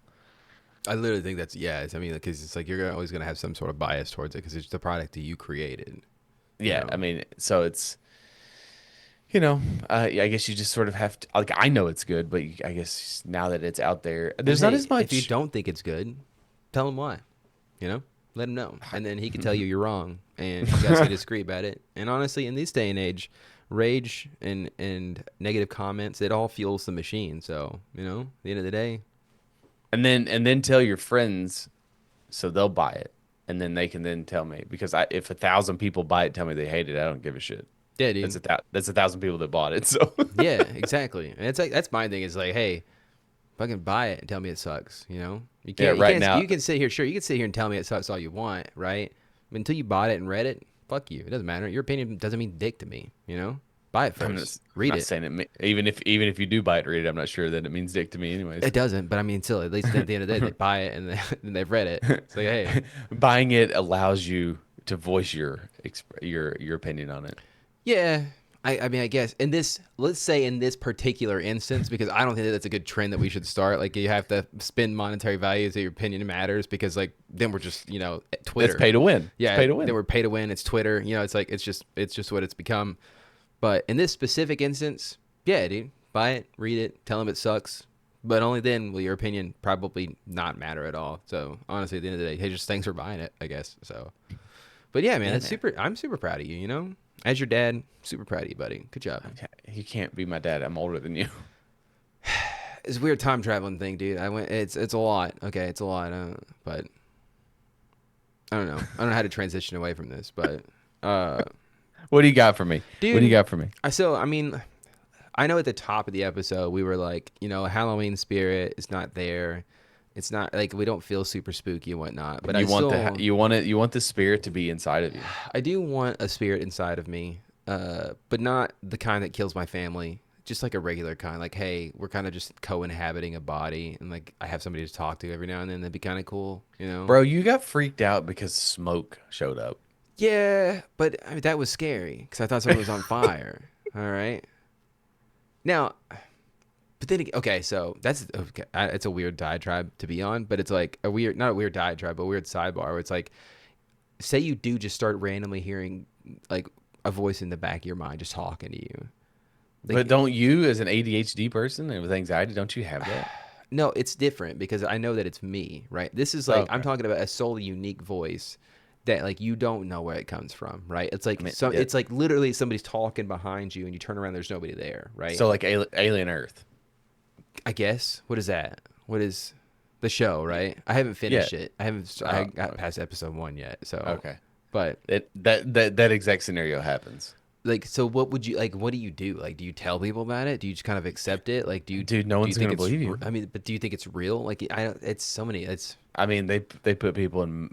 [SPEAKER 2] I literally think that's I mean, because it's like you're always gonna have some sort of bias towards it because it's the product that you created.
[SPEAKER 3] Yeah,
[SPEAKER 2] know?
[SPEAKER 3] I mean, so it's I guess you just sort of have to, like, I know it's good, but I guess now that it's out there, there's not
[SPEAKER 2] Hey,
[SPEAKER 3] as much.
[SPEAKER 2] If you don't think it's good, tell him why. Let him know, and then he can tell you you're wrong, and you guys can disagree about it. And honestly, in this day and age, rage and negative comments, it all fuels the machine. So at the end of the day,
[SPEAKER 3] And then tell your friends so they'll buy it. And then they can then tell me because if 1,000 people buy it, tell me they hate it. I don't give a shit.
[SPEAKER 2] yeah, dude.
[SPEAKER 3] That's 1,000 people that bought it. So
[SPEAKER 2] Yeah, exactly. And it's like that's my thing. Is like, hey, fucking buy it and tell me it sucks. You can't.
[SPEAKER 3] right
[SPEAKER 2] you can't,
[SPEAKER 3] now-
[SPEAKER 2] you can sit here. Sure, you can sit here and tell me it sucks all you want, right? But until you bought it and read it, fuck you. It doesn't matter. Your opinion doesn't mean dick to me. Buy it first. Read
[SPEAKER 3] I'm not
[SPEAKER 2] it.
[SPEAKER 3] saying it. Even if you do buy it, read it. I'm not sure that it means dick to me, anyways.
[SPEAKER 2] It doesn't, but I mean, still, at least at the end of the day, they buy it and they've read it. It's like, hey,
[SPEAKER 3] Buying it allows you to voice your opinion on it.
[SPEAKER 2] yeah. I mean, I guess let's say in this particular instance, because I don't think that that's a good trend that we should start. Like, you have to spend monetary value so your opinion matters, because like then we're just Twitter.
[SPEAKER 3] It's pay to win.
[SPEAKER 2] Yeah,
[SPEAKER 3] it's pay to win.
[SPEAKER 2] Then we're pay to win. It's Twitter. It's like it's just what it's become. But in this specific instance, yeah, dude, buy it, read it, tell them it sucks. But only then will your opinion probably not matter at all. So honestly, at the end of the day, hey, just thanks for buying it, I guess. So, but yeah, man, I'm super proud of you. As your dad, super proud of you, buddy. Good job.
[SPEAKER 3] You can't be my dad. I'm older than you.
[SPEAKER 2] It's a weird time traveling thing, dude. It's a lot. Okay, it's a lot. But I don't know. I don't know how to transition away from this, but
[SPEAKER 3] What do you got for me?
[SPEAKER 2] Dude,
[SPEAKER 3] What do you got for me?
[SPEAKER 2] I mean, I know at the top of the episode we were like, Halloween spirit is not there. It's not like we don't feel super spooky and whatnot. But
[SPEAKER 3] you want the spirit to be inside of you.
[SPEAKER 2] I do want a spirit inside of me, but not the kind that kills my family. Just like a regular kind. Like, hey, we're kind of just co-inhabiting a body, and like I have somebody to talk to every now and then. That'd be kind of cool,
[SPEAKER 3] Bro, you got freaked out because smoke showed up.
[SPEAKER 2] Yeah, but I mean, that was scary because I thought someone was on fire. All right. Now, but then, okay, so that's okay. It's a weird diatribe to be on, but it's like not a weird diatribe, but a weird sidebar where it's like, say you do just start randomly hearing like a voice in the back of your mind just talking to you. Like,
[SPEAKER 3] But don't you, as an ADHD person and with anxiety, don't you have that?
[SPEAKER 2] No, it's different because I know that it's me, right? This is like,
[SPEAKER 3] Okay.
[SPEAKER 2] I'm talking about a solely unique voice that like you don't know where it comes from, right? It's like
[SPEAKER 3] yeah.
[SPEAKER 2] it's like literally somebody's talking behind you and you turn around, there's nobody there, right?
[SPEAKER 3] So like Alien Earth.
[SPEAKER 2] I guess. What is that? What is the show, right? I haven't finished
[SPEAKER 3] Yeah.
[SPEAKER 2] it. I got past episode 1 yet. So
[SPEAKER 3] Okay.
[SPEAKER 2] But
[SPEAKER 3] That exact scenario happens.
[SPEAKER 2] like, so what would you like? What do you do? Like, do you tell people about it? Do you just kind of accept it? Like, do you?
[SPEAKER 3] Dude, no
[SPEAKER 2] do
[SPEAKER 3] one's
[SPEAKER 2] think
[SPEAKER 3] gonna
[SPEAKER 2] it's
[SPEAKER 3] believe you.
[SPEAKER 2] I mean, but do you think it's real? Like, it's so many.
[SPEAKER 3] I mean, they put people in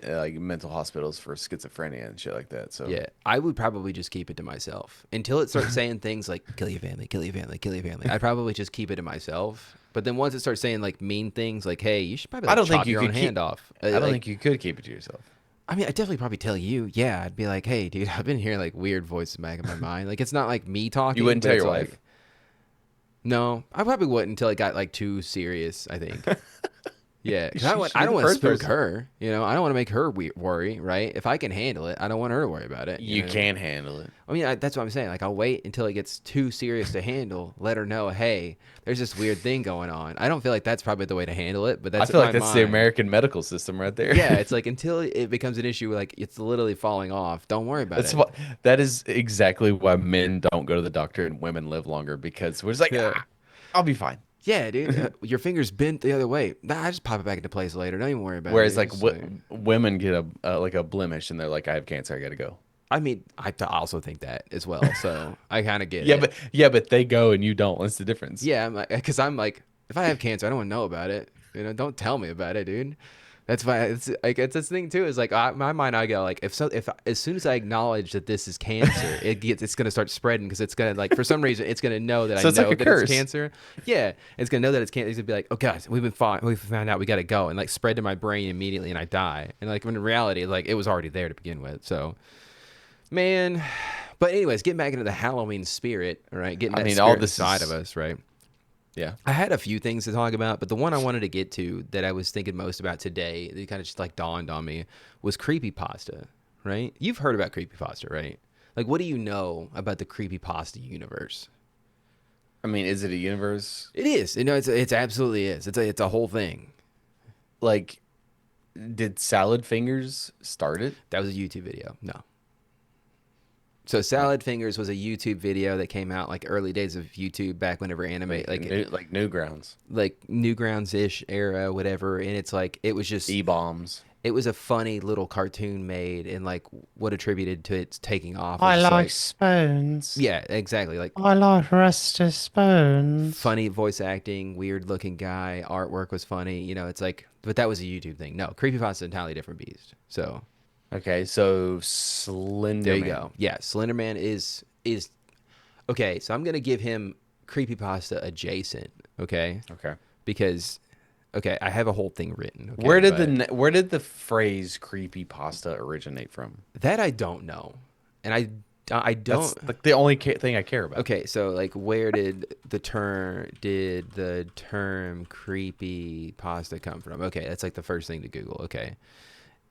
[SPEAKER 3] like mental hospitals for schizophrenia and shit like that. So
[SPEAKER 2] Yeah, I would probably just keep it to myself until it starts saying things like "kill your family, kill your family, kill your family." I'd probably just keep it to myself. But then once it starts saying like mean things, like "Hey, you should probably
[SPEAKER 3] I don't think
[SPEAKER 2] chop
[SPEAKER 3] you
[SPEAKER 2] your
[SPEAKER 3] could
[SPEAKER 2] own
[SPEAKER 3] keep-
[SPEAKER 2] hand off."
[SPEAKER 3] I don't
[SPEAKER 2] Like,
[SPEAKER 3] think you could keep it to yourself.
[SPEAKER 2] I mean, I'd definitely probably tell you. Yeah, I'd be like, "Hey, dude, I've been hearing like weird voices back in my mind." Like, it's not like me talking.
[SPEAKER 3] You wouldn't
[SPEAKER 2] but
[SPEAKER 3] tell
[SPEAKER 2] it's
[SPEAKER 3] your
[SPEAKER 2] like,
[SPEAKER 3] wife?
[SPEAKER 2] No, I probably wouldn't until it got like too serious, I think. Yeah, because
[SPEAKER 3] She should
[SPEAKER 2] I
[SPEAKER 3] be
[SPEAKER 2] don't
[SPEAKER 3] the
[SPEAKER 2] want to
[SPEAKER 3] first
[SPEAKER 2] spook
[SPEAKER 3] person.
[SPEAKER 2] her. You know, I don't want to make her worry, right? If I can handle it, I don't want her to worry about it. You
[SPEAKER 3] You
[SPEAKER 2] know what I mean?
[SPEAKER 3] can handle it.
[SPEAKER 2] I mean, that's what I'm saying. Like, I'll wait until it gets too serious to handle. Let her know, hey, there's this weird thing going on. I don't feel like that's probably the way to handle it, but
[SPEAKER 3] I
[SPEAKER 2] that's
[SPEAKER 3] feel
[SPEAKER 2] in
[SPEAKER 3] like
[SPEAKER 2] my
[SPEAKER 3] that's the
[SPEAKER 2] mind.
[SPEAKER 3] American medical system right there.
[SPEAKER 2] Yeah, it's like until it becomes an issue, like it's literally falling off. Don't worry about
[SPEAKER 3] That's
[SPEAKER 2] it.
[SPEAKER 3] what that is exactly why men don't go to the doctor and women live longer because we're just like,
[SPEAKER 2] Yeah.
[SPEAKER 3] I'll be fine.
[SPEAKER 2] Yeah, dude. Your finger's bent the other way. Nah, I just pop it back into place later. Don't even worry about it,
[SPEAKER 3] Whereas
[SPEAKER 2] dude.
[SPEAKER 3] like
[SPEAKER 2] It's like,
[SPEAKER 3] women get a like a blemish and they're like, I have cancer, I gotta go.
[SPEAKER 2] I mean, also think that as well. So I kind of get
[SPEAKER 3] Yeah,
[SPEAKER 2] it.
[SPEAKER 3] but they go and you don't. What's the difference?
[SPEAKER 2] Yeah, because I'm like, if I have cancer, I don't want to know about it. You know, don't tell me about it, dude. That's why it's like it's this thing too. Is like my mind, I go like if as soon as I acknowledge that this is cancer, it's gonna start spreading because it's gonna like for some reason it's gonna know that I
[SPEAKER 3] So it's like
[SPEAKER 2] know
[SPEAKER 3] a
[SPEAKER 2] that it's
[SPEAKER 3] curse.
[SPEAKER 2] cancer. Yeah, it's gonna know that it's cancer. It's gonna be like, oh god, we found out we gotta go and like spread to my brain immediately and I die. And like when in reality, like it was already there to begin with. So man, but anyways, getting back into the Halloween spirit, all right, getting
[SPEAKER 3] I
[SPEAKER 2] that
[SPEAKER 3] mean, all
[SPEAKER 2] spirit
[SPEAKER 3] this
[SPEAKER 2] inside of
[SPEAKER 3] is
[SPEAKER 2] us, right?
[SPEAKER 3] yeah.
[SPEAKER 2] I had a few things to talk about, but the one I wanted to get to that I was thinking most about today, that kind of just like dawned on me, was creepypasta, right? You've heard about creepypasta, right? Like, what do you know about the creepypasta universe?
[SPEAKER 3] I mean, is it a universe?
[SPEAKER 2] It is. You know, it's absolutely is. It's a whole thing.
[SPEAKER 3] Like, did Salad Fingers start it?
[SPEAKER 2] That was a YouTube video. No. So Salad Fingers was a YouTube video that came out like early days of YouTube back whenever anime
[SPEAKER 3] Like Newgrounds,
[SPEAKER 2] like Newgrounds ish era, whatever. And it's like it was just
[SPEAKER 3] E-bombs.
[SPEAKER 2] it was a funny little cartoon made and like what attributed to its taking off was
[SPEAKER 4] I
[SPEAKER 2] just
[SPEAKER 4] like
[SPEAKER 2] like
[SPEAKER 4] spoons.
[SPEAKER 2] yeah, exactly. Like
[SPEAKER 4] I like rusty spoons.
[SPEAKER 2] funny voice acting, weird looking guy, artwork was funny, you know, it's like but that was a YouTube thing. No, creepypasta is an entirely different beast. So
[SPEAKER 3] Okay, so Slender
[SPEAKER 2] there you
[SPEAKER 3] Man.
[SPEAKER 2] go. Yeah, Slender Man is okay, so I'm gonna give him creepypasta adjacent, okay?
[SPEAKER 3] Okay.
[SPEAKER 2] Because okay, I have a whole thing written. Okay, but
[SPEAKER 3] Where did the phrase creepy pasta originate from?
[SPEAKER 2] that I don't know. And I
[SPEAKER 3] That's
[SPEAKER 2] don't
[SPEAKER 3] like the only thing I care about.
[SPEAKER 2] okay, so like where did the term creepy pasta come from? Okay, that's like the first thing to Google. Okay.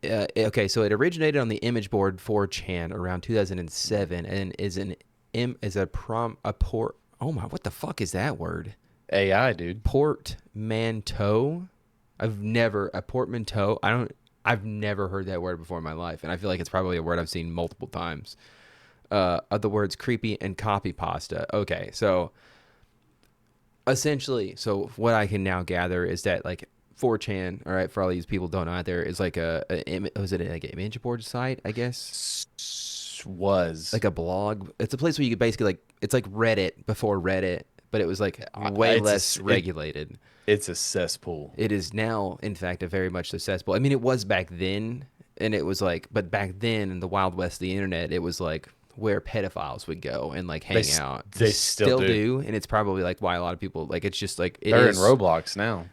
[SPEAKER 2] Okay, so it originated on the image board 4chan around 2007 and oh my, what the fuck is that word?
[SPEAKER 3] AI, dude.
[SPEAKER 2] Portmanteau. I've never heard that word before in my life, and I feel like it's probably a word I've seen multiple times. Of the words creepy and copy pasta. Okay, so essentially, so what I can now gather is that like 4chan, all right, for all these people don't know out there, is like was it like an image board site, I guess?
[SPEAKER 3] Was
[SPEAKER 2] Like a blog. It's a place where you could basically like it's like Reddit before Reddit, but it was like way
[SPEAKER 3] it's
[SPEAKER 2] less regulated.
[SPEAKER 3] it's a cesspool.
[SPEAKER 2] It is now, in fact, a very much successful. I mean, it was back then, and it was like, but back then in the Wild West of the internet, it was like where pedophiles would go and like hang out.
[SPEAKER 3] They still do.
[SPEAKER 2] and it's probably like why a lot of people like. It's just like
[SPEAKER 3] They're in Roblox now.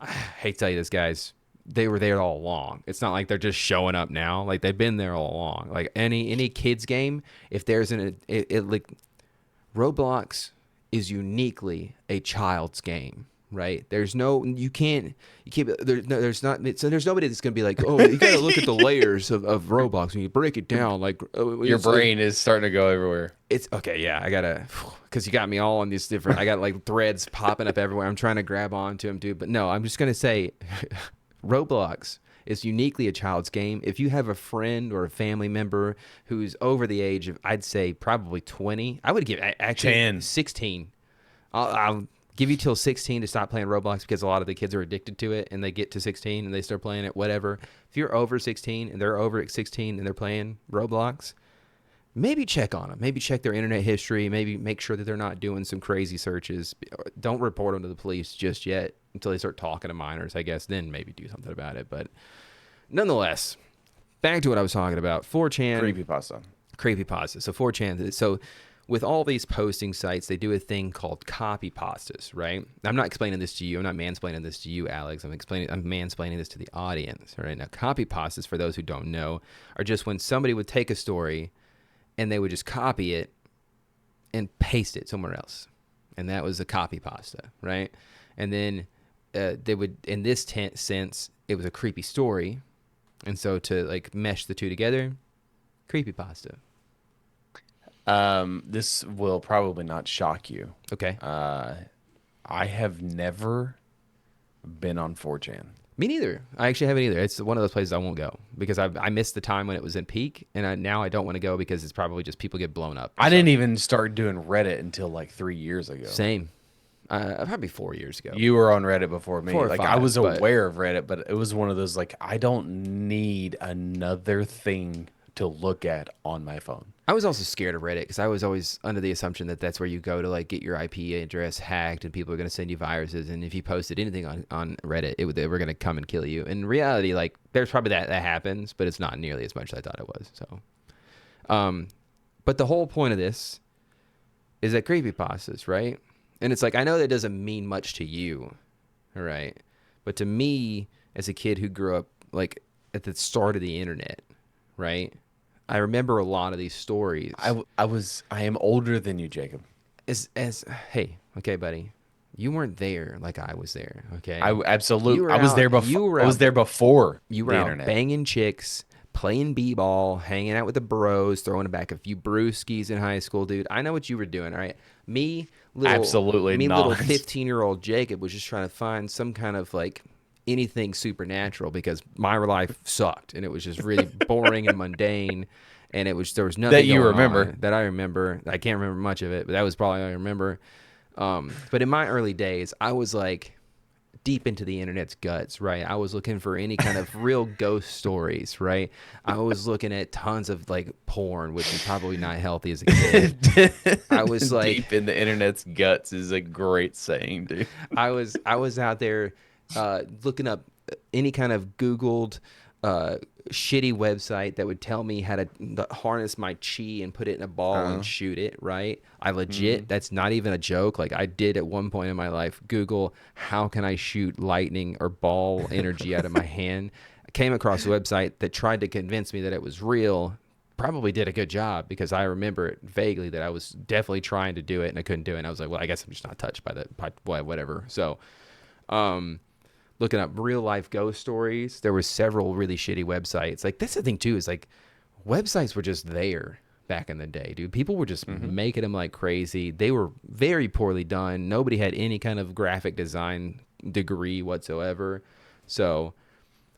[SPEAKER 2] I hate to tell you this, guys. They were there all along. It's not like they're just showing up now. Like they've been there all along. Like any kids game, if there's like Roblox is uniquely a child's game, right? There's nobody that's gonna be like, oh, you gotta look at the layers of Roblox and you break it down. Like
[SPEAKER 3] Your brain is starting to go everywhere.
[SPEAKER 2] it's okay. Yeah, I gotta, because you got me all on these different. I got like threads popping up everywhere. I'm trying to grab onto them, dude. But no, I'm just gonna say, Roblox is uniquely a child's game. If you have a friend or a family member who's over the age of, I'd say probably 20, I would give actually
[SPEAKER 3] 10.
[SPEAKER 2] 16. I'll give you till 16 to stop playing Roblox because a lot of the kids are addicted to it and they get to 16 and they start playing it. Whatever. If you're over 16 and they're over at 16 and they're playing Roblox, maybe check on them. Maybe check their internet history. Maybe make sure that they're not doing some crazy searches. Don't report them to the police just yet until they start talking to minors, I guess. Then maybe do something about it. But nonetheless, back to what I was talking about. 4chan. Creepypasta. So 4chan. So with all these posting sites, they do a thing called copypastas, right? I'm not explaining this to you. I'm not mansplaining this to you, Alex. I'm mansplaining this to the audience, all right? Now, copypastas, for those who don't know, are just when somebody would take a story and they would just copy it and paste it somewhere else. And that was a copy pasta, right? And then they would, in this sense, it was a creepy story. And so to like mesh the two together, creepypasta.
[SPEAKER 3] This will probably not shock you.
[SPEAKER 2] Okay.
[SPEAKER 3] I have never been on 4chan.
[SPEAKER 2] Me neither. I actually haven't either. It's one of those places I won't go because I missed the time when it was in peak, and now I don't want to go because it's probably just people get blown up.
[SPEAKER 3] I didn't even start doing Reddit until like 3 years ago.
[SPEAKER 2] Same. Probably 4 years ago.
[SPEAKER 3] You were on Reddit before me.
[SPEAKER 2] 4 or
[SPEAKER 3] Like
[SPEAKER 2] 5,
[SPEAKER 3] I was
[SPEAKER 2] but-
[SPEAKER 3] aware of Reddit, but it was one of those like I don't need another thing to look at on my phone.
[SPEAKER 2] I was also scared of Reddit because I was always under the assumption that that's where you go to like get your IP address hacked and people are going to send you viruses. And if you posted anything on Reddit, they were going to come and kill you. In reality, like there's probably that happens, but it's not nearly as much as I thought it was. So, but the whole point of this is that creepypastas, right? And it's like, I know that doesn't mean much to you, all right? But to me, as a kid who grew up like at the start of the internet, right? I remember a lot of these stories.
[SPEAKER 3] I am older than you, Jacob.
[SPEAKER 2] Hey, okay, buddy, you weren't there like I was there. Okay,
[SPEAKER 3] Absolutely.
[SPEAKER 2] I was
[SPEAKER 3] there before. I was there before
[SPEAKER 2] you were
[SPEAKER 3] the
[SPEAKER 2] out
[SPEAKER 3] internet.
[SPEAKER 2] banging chicks, playing b-ball, hanging out with the bros, throwing back a few brewskis in high school, dude. I know what you were doing. All right,
[SPEAKER 3] Absolutely
[SPEAKER 2] little
[SPEAKER 3] not.
[SPEAKER 2] 15-year-old Jacob was just trying to find some kind of like anything supernatural because my life sucked and it was just really boring and mundane, and there was nothing
[SPEAKER 3] That you
[SPEAKER 2] going
[SPEAKER 3] remember.
[SPEAKER 2] on that I remember. I can't remember much of it, but that was probably all I remember. But in my early days, I was like deep into the internet's guts, right? I was looking for any kind of real ghost stories, right? I was looking at tons of like porn, which is probably not healthy as a kid. I was like
[SPEAKER 3] deep in the internet's guts is a great saying, dude.
[SPEAKER 2] I was out there looking up any kind of Googled shitty website that would tell me how to harness my chi and put it in a ball and shoot it, right? I legit, that's not even a joke. Like I did at one point in my life, Google, how can I shoot lightning or ball energy out of my hand? I came across a website that tried to convince me that it was real. Probably did a good job because I remember it vaguely that I was definitely trying to do it and I couldn't do it. And I was like, well, I guess I'm just not touched by whatever. So, looking up real life ghost stories, there were several really shitty websites. Like that's the thing too, is like websites were just there back in the day, dude. People were just making them like crazy. They were very poorly done. Nobody had any kind of graphic design degree whatsoever. So,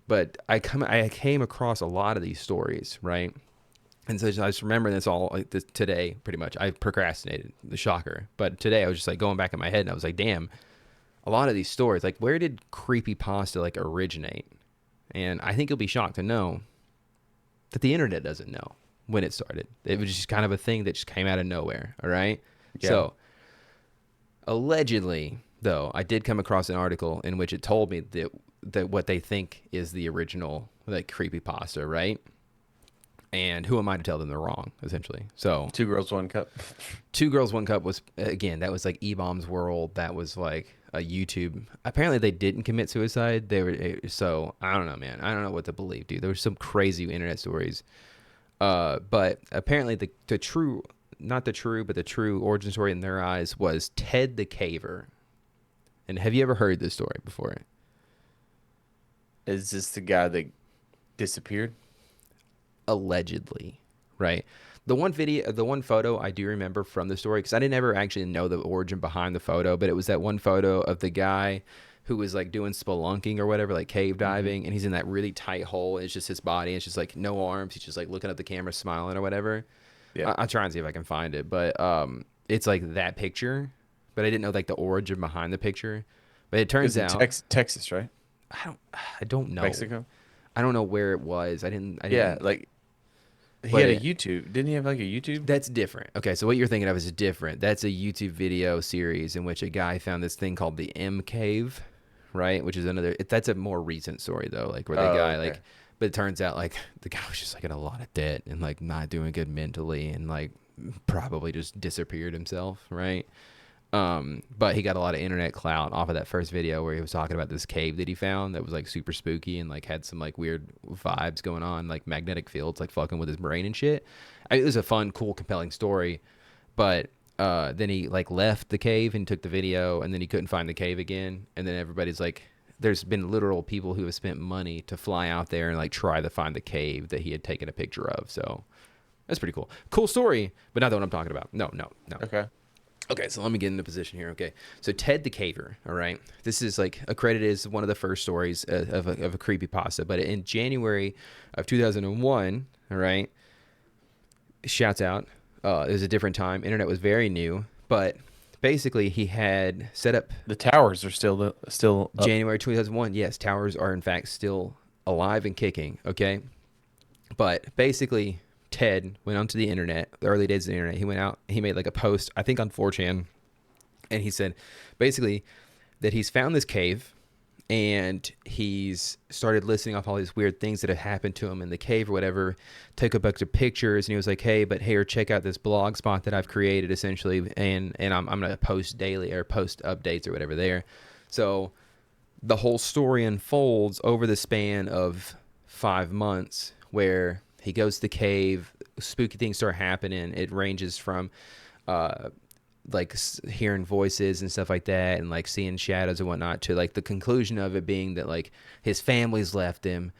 [SPEAKER 2] but I came across a lot of these stories, right? And so I just remember this all like this today, pretty much. I procrastinated, the shocker. But today I was just like going back in my head and I was like, damn, a lot of these stories, like where did creepypasta like originate? And I think you'll be shocked to know that the internet doesn't know when it started. It was just kind of a thing that just came out of nowhere. All right.
[SPEAKER 3] Yeah.
[SPEAKER 2] So allegedly, though, I did come across an article in which it told me that what they think is the original like creepypasta, right? And who am I to tell them they're wrong, essentially? So
[SPEAKER 3] 2 Girls, 1 Cup.
[SPEAKER 2] 2 Girls, 1 Cup was, again, that was like E-Bomb's World. That was like a YouTube. Apparently they didn't commit suicide. So I don't know, man. I don't know what to believe, dude. There were some crazy internet stories. But apparently the true origin story in their eyes was Ted the Caver. And have you ever heard this story before?
[SPEAKER 3] Is this the guy that disappeared?
[SPEAKER 2] Allegedly, right? The one photo I do remember from the story, because I didn't ever actually know the origin behind the photo, but it was that one photo of the guy who was like doing spelunking or whatever, like cave diving, and he's in that really tight hole, and it's just his body, and it's just like no arms, he's just like looking at the camera smiling or whatever.
[SPEAKER 3] Yeah.
[SPEAKER 2] I'll try and see if I can find it, but it's like that picture, but I didn't know like the origin behind the picture. But it turns out
[SPEAKER 3] Texas, right?
[SPEAKER 2] I don't know.
[SPEAKER 3] Mexico?
[SPEAKER 2] I don't know where it was. I didn't
[SPEAKER 3] Yeah, like he
[SPEAKER 2] But
[SPEAKER 3] had a YouTube. Didn't he have like a YouTube?
[SPEAKER 2] That's different. Okay, so what you're thinking of is different. That's a YouTube video series in which a guy found this thing called the M Cave, right? Which is that's a more recent story though, like where the guy
[SPEAKER 3] okay.
[SPEAKER 2] like, but it turns out like the guy was just like in a lot of debt and like not doing good mentally and like probably just disappeared himself, right? But he got a lot of internet clout off of that first video where he was talking about this cave that he found that was like super spooky and like had some like weird vibes going on, like magnetic fields, like fucking with his brain and shit. It was a fun, cool, compelling story, but then he like left the cave and took the video, and then he couldn't find the cave again. And then everybody's like, there's been literal people who have spent money to fly out there and like try to find the cave that he had taken a picture of. So that's pretty cool. Cool story, but not the one I'm talking about. No. Okay, so let me get into position here. Okay, so Ted the Caver, all right? This is like accredited as one of the first stories of a creepypasta. But in January of 2001, all right, shouts out, it was a different time. Internet was very new, but basically he had set up...
[SPEAKER 3] The towers are still up.
[SPEAKER 2] January 2001, yes, towers are in fact still alive and kicking, okay? But basically... Ted went onto the internet, the early days of the internet. He went out, he made like a post, I think on 4chan, and he said basically that he's found this cave and he's started listing off all these weird things that have happened to him in the cave or whatever, took a bunch of pictures, and he was like, hey, but here, check out this blog spot that I've created essentially, and I'm going to post daily or post updates or whatever there. So the whole story unfolds over the span of 5 months where... He goes to the cave, spooky things start happening. It ranges from like hearing voices and stuff like that and like seeing shadows and whatnot to like the conclusion of it being that like his family's left him.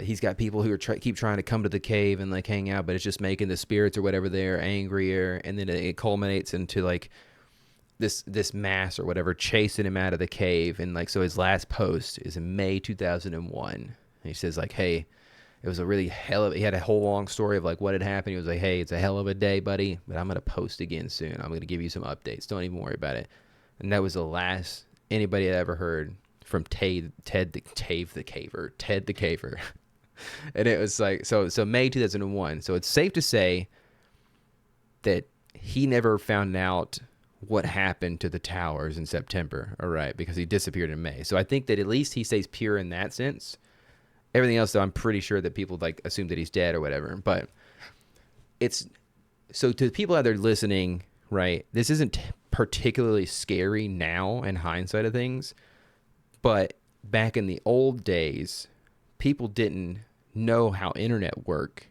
[SPEAKER 2] He's got people who are keep trying to come to the cave and like hang out, but it's just making the spirits or whatever there angrier. And then it culminates into like this mass or whatever chasing him out of the cave. And like, so his last post is in May 2001. And he says like, hey, it was a really he had a whole long story of like what had happened. He was like, hey, it's a hell of a day, buddy, but I'm going to post again soon. I'm going to give you some updates. Don't even worry about it. And that was the last anybody had ever heard from Ted the Caver. And it was like, so May 2001. So it's safe to say that he never found out what happened to the towers in September. All right. Because he disappeared in May. So I think that at least he stays pure in that sense. Everything else, though, I'm pretty sure that people like assume that he's dead or whatever. But it's so to the people out there listening, right? This isn't particularly scary now in hindsight of things, but back in the old days, people didn't know how internet worked,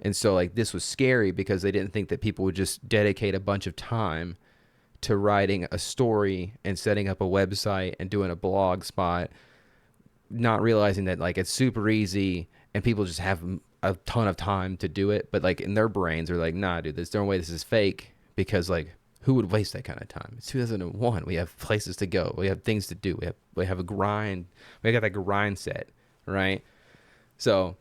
[SPEAKER 2] and so like this was scary because they didn't think that people would just dedicate a bunch of time to writing a story and setting up a website and doing a blog spot. Not realizing that like it's super easy and people just have a ton of time to do it, but like in their brains are like, nah, dude, there's no way this is fake, because like who would waste that kind of time? It's 2001. We have places to go. We have things to do. We have a grind. We got that grind set, right? So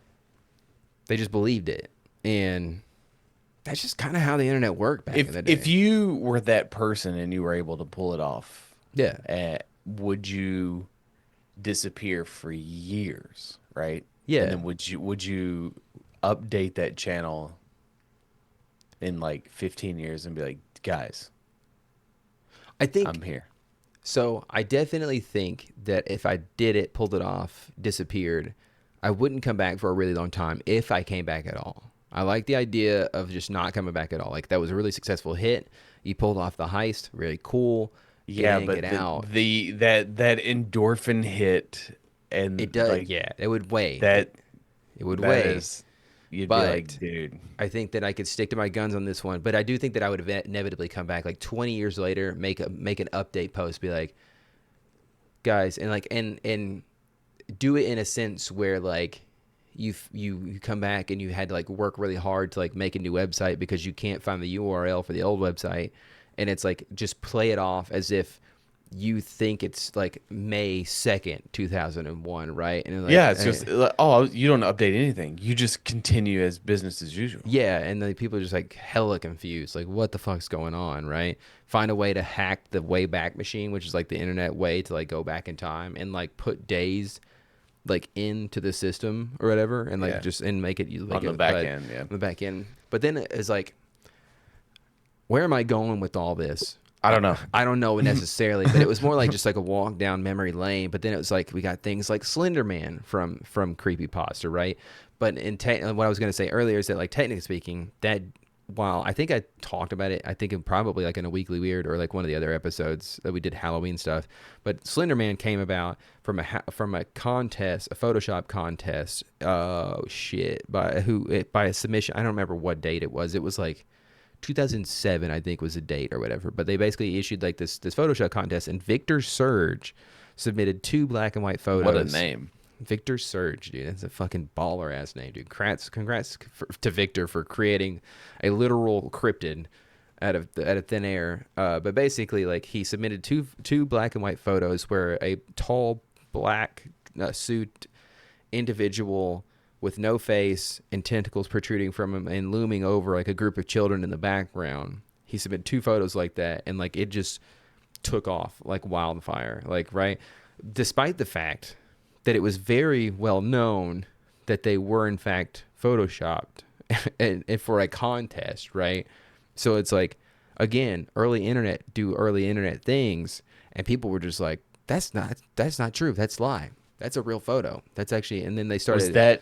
[SPEAKER 2] they just believed it, and that's just kind of how the internet worked back in the day.
[SPEAKER 3] If you were that person and you were able to pull it off,
[SPEAKER 2] yeah,
[SPEAKER 3] would you disappear for years, right?
[SPEAKER 2] Yeah.
[SPEAKER 3] And then would you update that channel in like 15 years and be like, guys,
[SPEAKER 2] I think
[SPEAKER 3] I'm here?
[SPEAKER 2] So I definitely think that if I did it, pulled it off, disappeared, I wouldn't come back for a really long time if I came back at all. I like the idea of just not coming back at all. Like that was a really successful hit. You pulled off the heist, really cool.
[SPEAKER 3] Yeah, but
[SPEAKER 2] that
[SPEAKER 3] endorphin hit, and
[SPEAKER 2] it does.
[SPEAKER 3] like,
[SPEAKER 2] yeah, it would weigh.
[SPEAKER 3] It
[SPEAKER 2] would weigh.
[SPEAKER 3] You'd
[SPEAKER 2] but
[SPEAKER 3] be like, dude.
[SPEAKER 2] I think that I could stick to my guns on this one, but I do think that I would inevitably come back like 20 years later, make an update post, be like, guys, and like and do it in a sense where like you come back and you had to like work really hard to like make a new website because you can't find the URL for the old website. And it's like, just play it off as if you think it's like May 2nd, 2001, right? And like,
[SPEAKER 3] yeah, it's just, you don't update anything. You just continue as business as usual.
[SPEAKER 2] Yeah, and then people are just like hella confused. Like, what the fuck's going on, right? Find a way to hack the Wayback Machine, which is like the internet way to like go back in time and like put days like into the system or whatever, and like just and make it like
[SPEAKER 3] on the back end,
[SPEAKER 2] on the back end. But then it's like, where am I going with all this?
[SPEAKER 3] I don't know.
[SPEAKER 2] I don't know necessarily, but it was more like just like a walk down memory lane. But then it was like we got things like Slender Man from Creekypasta, right? But what I was going to say earlier is that like technically speaking, that while I think I talked about it, I think it probably like in a Weekly Weird or like one of the other episodes that we did Halloween stuff. But Slender Man came about from a contest, a Photoshop contest. Oh shit! By a submission. I don't remember what date it was. It was like 2007, I think was the date or whatever. But they basically issued like this Photoshop contest, and Victor Surge submitted 2 black and white photos.
[SPEAKER 3] What a name.
[SPEAKER 2] Victor Surge, dude. That's a fucking baller ass name, dude. Congrats to Victor for creating a literal cryptid out of thin air. But basically, like, he submitted two black and white photos where a tall black suit individual with no face and tentacles protruding from him and looming over like a group of children in the background. He submitted 2 photos like that, and like it just took off like wildfire. Like, right, despite the fact that it was very well known that they were in fact photoshopped and for a contest, right? So it's like, again, early internet do early internet things, and people were just like, that's not true, that's lie, that's a real photo, that's actually. And then they started.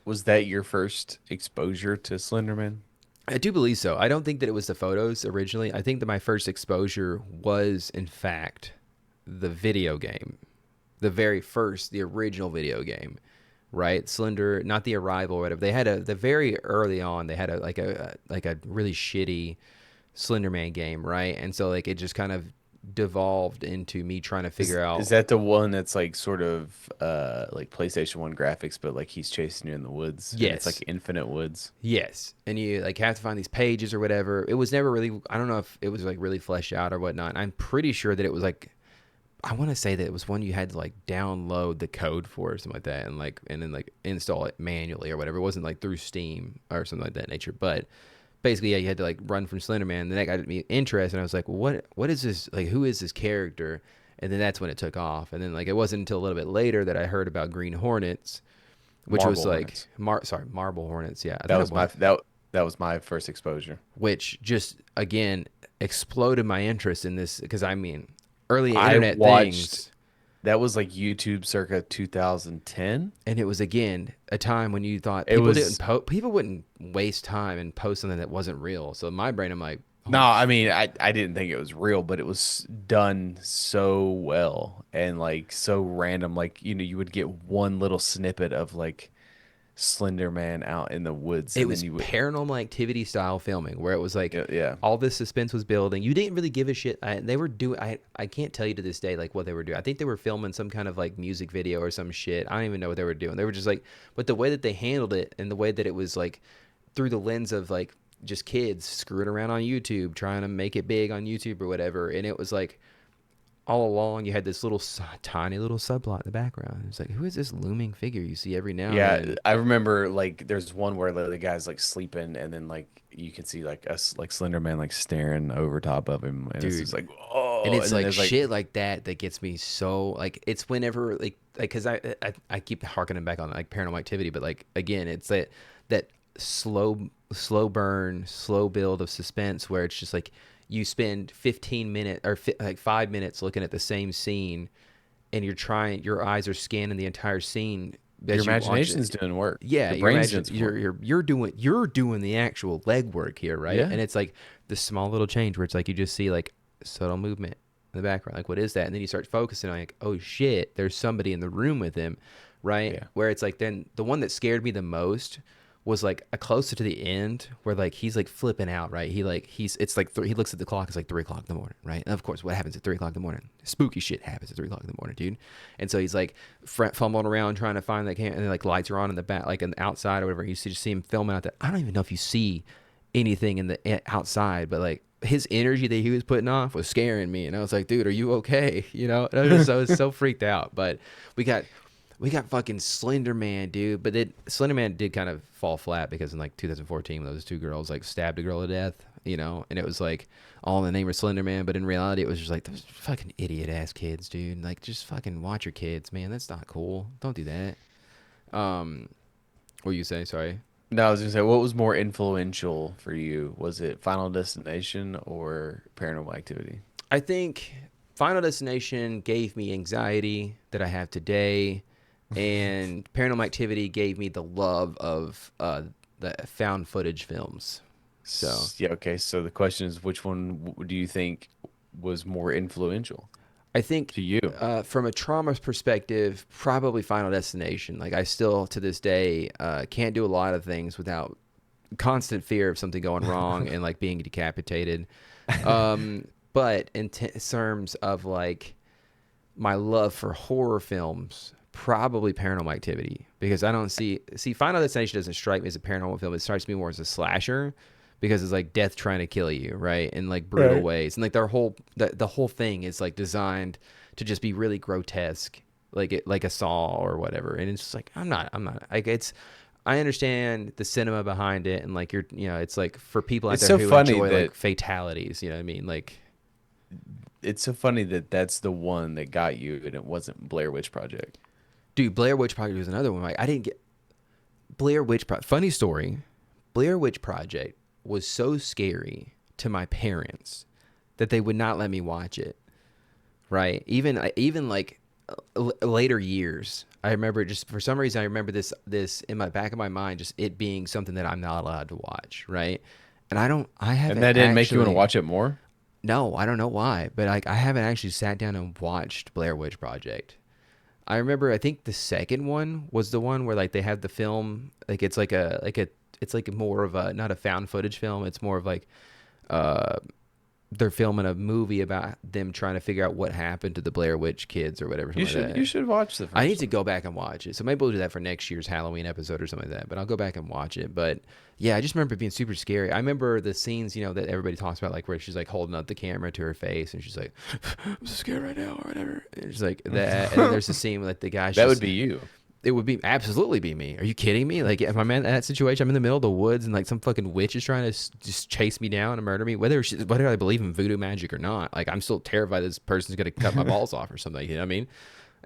[SPEAKER 3] Was that your first exposure to Slenderman?
[SPEAKER 2] I do believe so. I don't think that it was the photos originally. I think that my first exposure was in fact the video game. The original video game, right? Slender, not the Arrival or whatever. They had the very early on, they had a really shitty Slenderman game, right? And so like it just kind of devolved into me trying to figure out.
[SPEAKER 3] Is that the one that's like sort of like PlayStation 1 graphics, but like he's chasing you in the woods?
[SPEAKER 2] Yes.
[SPEAKER 3] And it's like infinite woods.
[SPEAKER 2] Yes. And you like have to find these pages or whatever. It was never really, I don't know if it was like really fleshed out or whatnot. I'm pretty sure that it was like, I want to say that it was one you had to like download the code for or something like that, and then like install it manually or whatever. It wasn't like through Steam or something like that nature. But basically, yeah, you had to like run from Slenderman. Then that got me interested, and I was like, what is this? Like, who is this character? And then that's when it took off. And then like it wasn't until a little bit later that I heard about Green Hornets, which was like Marble Hornets. Yeah,
[SPEAKER 3] that was my first exposure.
[SPEAKER 2] Which just again exploded my interest in this, because I mean, early internet things.
[SPEAKER 3] That was like YouTube circa 2010,
[SPEAKER 2] and it was again a time when you thought people wouldn't waste time and post something that wasn't real. So in my brain, I'm like, oh.
[SPEAKER 3] No, I mean, I didn't think it was real, but it was done so well and like so random. Like, you know, you would get one little snippet of like Slender Man out in the woods.
[SPEAKER 2] It was Paranormal Activity style filming, where it was like,
[SPEAKER 3] yeah,
[SPEAKER 2] all this suspense was building. You didn't really give a shit. They were doing. I can't tell you to this day like what they were doing. I think they were filming some kind of like music video or some shit. I don't even know what they were doing. They were just like, but the way that they handled it and the way that it was like through the lens of like just kids screwing around on YouTube, trying to make it big on YouTube or whatever. And it was like, all along you had this little tiny little subplot in the background. It's like, who is this looming figure you see every now and then?
[SPEAKER 3] Yeah, I remember like there's one where the guy's like sleeping, and then like you can see like us like Slender Man like staring over top of him, and
[SPEAKER 2] Dude.
[SPEAKER 3] it's just like, oh,
[SPEAKER 2] and it's like shit like that gets me so like, it's whenever like because I keep harkening back on like Paranormal Activity, but like again, it's that slow burn, slow build of suspense where it's just like you spend 15 minutes or like 5 minutes looking at the same scene, and your eyes are scanning the entire scene.
[SPEAKER 3] Your imagination's doing work.
[SPEAKER 2] Yeah, you're doing the actual legwork here, right?
[SPEAKER 3] Yeah.
[SPEAKER 2] And it's like this small little change where it's like you just see like subtle movement in the background, like what is that? And then you start focusing on like, oh shit, there's somebody in the room with him, right? Yeah. Where it's like, then the one that scared me the most was like a closer to the end where like he's like flipping out, right? He looks at the clock, it's like 3 o'clock in the morning, right? And of course, what happens at 3 o'clock in the morning? Spooky shit happens at 3 o'clock in the morning, dude. And so he's like fumbling around trying to find that camera, and then like lights are on in the back, like on the outside or whatever. You just see him filming out there. I don't even know if you see anything in the outside, but like his energy that he was putting off was scaring me, and I was like, dude, are you okay? You know, and I was so freaked out. But we got fucking Slender Man, dude. But Slender Man did kind of fall flat because in like 2014, when those 2 girls like stabbed a girl to death, you know, and it was like all in the name of Slender Man, but in reality, it was just like those fucking idiot ass kids, dude. Like, just fucking watch your kids, man. That's not cool. Don't do that. What you say? Sorry.
[SPEAKER 3] No, I was gonna say, what was more influential for you? Was it Final Destination or Paranormal Activity?
[SPEAKER 2] I think Final Destination gave me anxiety that I have today. And Paranormal Activity gave me the love of the found footage films. So
[SPEAKER 3] yeah, okay. So the question is, which one do you think was more influential?
[SPEAKER 2] I think
[SPEAKER 3] to you,
[SPEAKER 2] from a trauma perspective, probably Final Destination. Like I still to this day can't do a lot of things without constant fear of something going wrong and like being decapitated. But in terms of like my love for horror films, probably Paranormal Activity, because I don't see Final Destination doesn't strike me as a paranormal film. It strikes me more as a slasher, because it's like death trying to kill you, right? In like brutal ways, and like their whole the whole thing is like designed to just be really grotesque, like a Saw or whatever. And it's just like I'm not like it's. I understand the cinema behind it, and like it's like for people out
[SPEAKER 3] It's
[SPEAKER 2] there
[SPEAKER 3] so
[SPEAKER 2] who
[SPEAKER 3] funny
[SPEAKER 2] enjoy
[SPEAKER 3] that-
[SPEAKER 2] like fatalities. You know what I mean? Like,
[SPEAKER 3] It's so funny that that's the one that got you, and it wasn't Blair Witch Project.
[SPEAKER 2] dude, Blair Witch Project was another one. Like, I didn't get Blair Witch Project. Funny story, Blair Witch Project was so scary to my parents that they would not let me watch it. Right? Even like later years, I remember, just for some reason I remember this in my back of my mind, just it being something that I'm not allowed to watch. Right? And I haven't.
[SPEAKER 3] And that didn't make you want to
[SPEAKER 2] actually-
[SPEAKER 3] watch it more?
[SPEAKER 2] No, I don't know why, but like I haven't actually sat down and watched Blair Witch Project. I remember, I think the second one was the one where like they had the film, like it's like it's like more of a, not a found footage film. It's more of like they're filming a movie about them trying to figure out what happened to the Blair Witch kids or whatever.
[SPEAKER 3] You should watch the first
[SPEAKER 2] I need to
[SPEAKER 3] one.
[SPEAKER 2] go back and watch it. So maybe we'll do that for next year's Halloween episode or something like that. But I'll go back and watch it. But yeah, I just remember it being super scary. I remember the scenes, that everybody talks about, like where she's like holding up the camera to her face and she's like, "I'm so scared right now," or whatever. And it's like that. And then there's the scene with like the guy.
[SPEAKER 3] That would be you.
[SPEAKER 2] It would be absolutely be me. Are you kidding me? Like, if I'm in that situation, I'm in the middle of the woods and like some fucking witch is trying to just chase me down and murder me. Whether I believe in voodoo magic or not, like I'm still terrified this person's gonna cut my balls off or something. You know what I mean?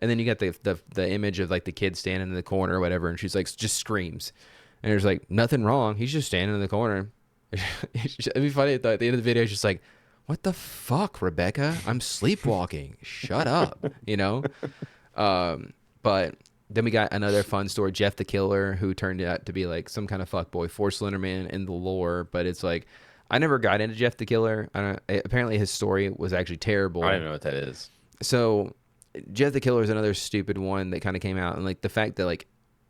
[SPEAKER 2] And then you got the image of like the kid standing in the corner or whatever, and she's like just screams, and there's like nothing wrong. He's just standing in the corner. It'd be funny at the end of the video. It's just like, what the fuck, Rebecca? I'm sleepwalking. Shut up. But then we got another fun story, Jeff the Killer, who turned out to be like some kind of fuckboy for Slenderman in the lore. But it's like, I never got into Jeff the Killer. Apparently his story was actually terrible.
[SPEAKER 3] I don't even know what that is.
[SPEAKER 2] So Jeff the Killer is another stupid one that kind of came out. And like the fact that like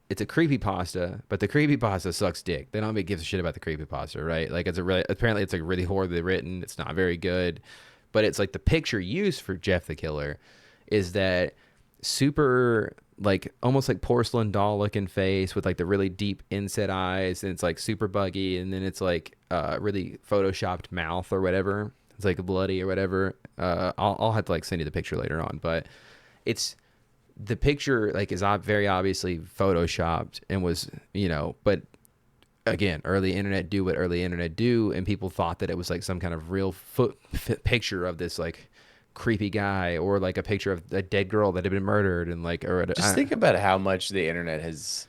[SPEAKER 2] it's a creepypasta, but the creepypasta sucks dick. They don't even give a shit about the creepypasta, right? Like apparently it's like really horribly written. It's not very good. But it's like the picture used for Jeff the Killer is that super like almost like porcelain doll looking face with like the really deep inset eyes, and it's like super buggy, and then it's like really photoshopped mouth or whatever. It's like bloody or whatever. I'll have to like send you the picture later on, but it's the picture like is very obviously photoshopped and was but again, early internet do what early internet do, and people thought that it was like some kind of real picture of this like creepy guy, or like a picture of a dead girl that had been murdered, and like
[SPEAKER 3] Just think about how much the internet has